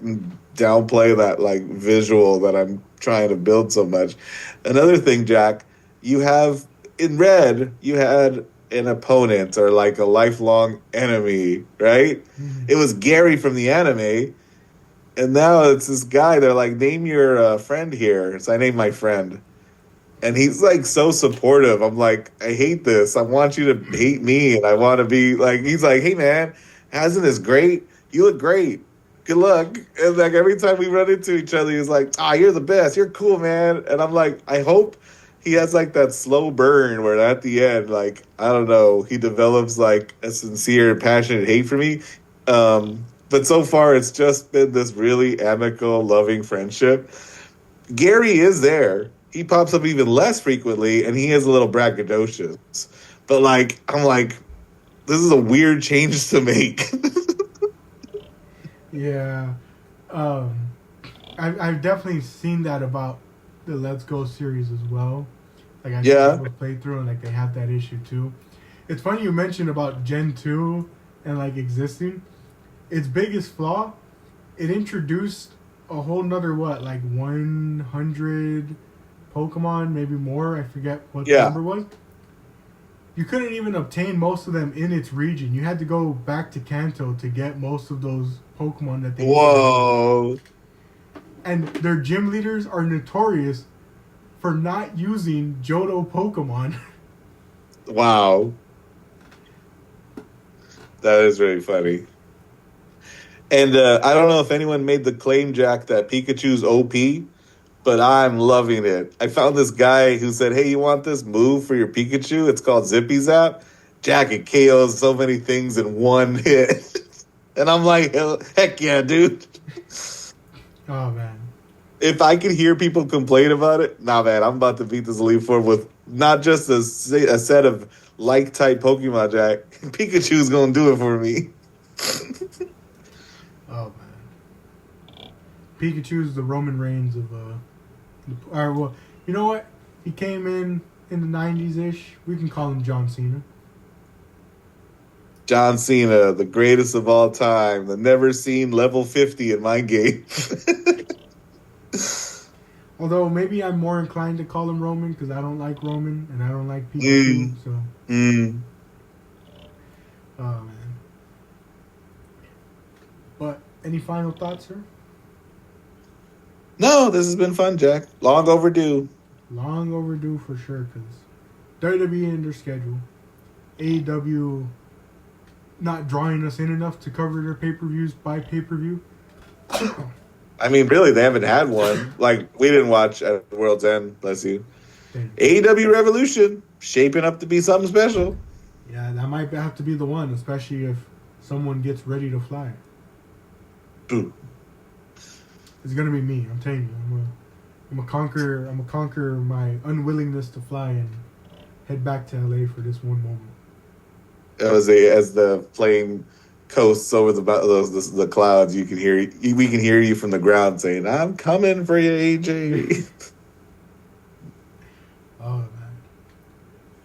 downplay that, like, visual that I'm trying to build so much. Another thing, Jack, you have in Red, you had an opponent or like a lifelong enemy, right? Mm-hmm. It was Gary from the anime, and now it's this guy. They're like, name your friend here. So I named my friend, and he's like so supportive. I'm like, I hate this. I want you to hate me, and I want to be like. He's like, hey man, hasn't this great? You look great. Good luck. And like every time we run into each other, he's like, you're the best. You're cool, man. And I'm like, I hope he has like that slow burn where at the end, like, I don't know, he develops like a sincere, passionate hate for me. But so far, it's just been this really amicable, loving friendship. Gary is there. He pops up even less frequently, and he is a little braggadocious. But like, I'm like, this is a weird change to make.
Yeah. I've definitely seen that about the Let's Go series as well. Like, I have a playthrough, and like they have that issue too. It's funny you mentioned about Gen 2 and like existing. Its biggest flaw, it introduced a whole nother 100 Pokemon, maybe more. I forget what the number was. You couldn't even obtain most of them in its region. You had to go back to Kanto to get most of those Pokemon that they
Whoa.
And their gym leaders are notorious for not using Johto Pokemon.
Wow. That is very funny. And I don't know if anyone made the claim, Jack, that Pikachu's OP, but I'm loving it. I found this guy who said, hey, you want this move for your Pikachu? It's called Zippy Zap. Jack, it KOs so many things in one hit. And I'm like, heck yeah, dude.
Oh, man.
If I could hear people complain about it, nah, man, I'm about to beat this Elite Four with not just a set of like type Pokemon, Jack. Pikachu's gonna do it for me.
Oh man, Pikachu's the Roman Reigns of well, you know what? He came in the '90s ish. We can call him John Cena.
John Cena, the greatest of all time, the never seen level 50 in my game.
Although maybe I'm more inclined to call him Roman because I don't like Roman and I don't like Pikachu. So, oh man. But any final thoughts, sir?
No, this has been fun, Jack. Long overdue.
Long overdue for sure because WWE in their schedule, AEW not drawing us in enough to cover their pay-per-views by pay-per-view.
I mean, really, they haven't had one. Like, we didn't watch at World's End, bless you. AEW Revolution, shaping up to be something special.
Yeah, that might have to be the one, especially if someone gets ready to fly.
Ooh.
It's gonna be me. I'm telling you. I'm gonna conquer my unwillingness to fly and head back to LA for this one moment.
As the plane coasts over the clouds, we can hear you from the ground saying, "I'm coming for you, AJ."
Oh man.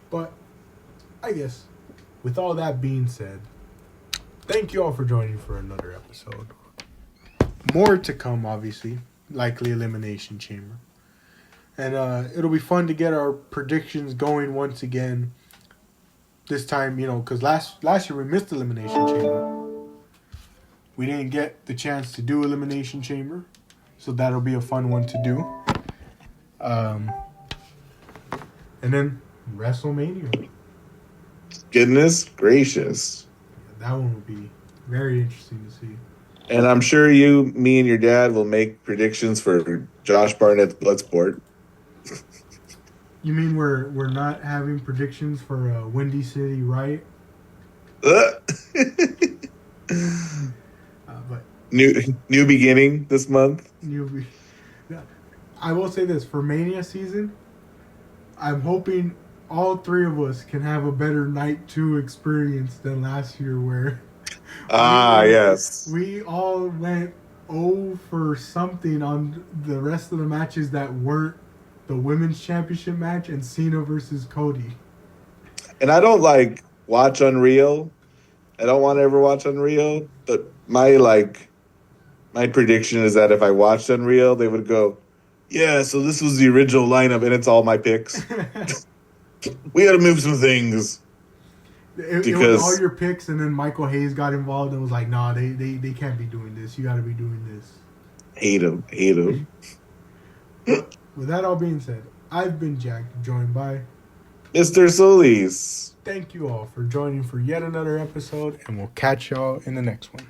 But I guess with all that being said, thank you all for joining for another episode. More to come, obviously. Likely Elimination Chamber. And it'll be fun to get our predictions going once again. This time, because last year we missed Elimination Chamber. We didn't get the chance to do Elimination Chamber. So that'll be a fun one to do. And then WrestleMania.
Goodness gracious.
That one will be very interesting to see.
And I'm sure me and your dad will make predictions for Josh Barnett's Bloodsport.
You mean we're not having predictions for Windy City Riot?
But new beginning this month.
I will say this, for Mania season, I'm hoping all three of us can have a better Night 2 experience than last year where
yes.
We all went 0 for something on the rest of the matches that weren't the women's championship match and Cena versus Cody.
And I don't watch Unreal. I don't want to ever watch Unreal, but my prediction is that if I watched Unreal, they would go, "Yeah, so this was the original lineup and it's all my picks." We got to move some things.
It was all your picks, and then Michael Hayes got involved and was like, "Nah, they can't be doing this. You got to be doing this."
Hate him.
With that all being said, I've been Jack, joined by
Mr. Solis.
Thank you all for joining for yet another episode, and we'll catch y'all in the next one.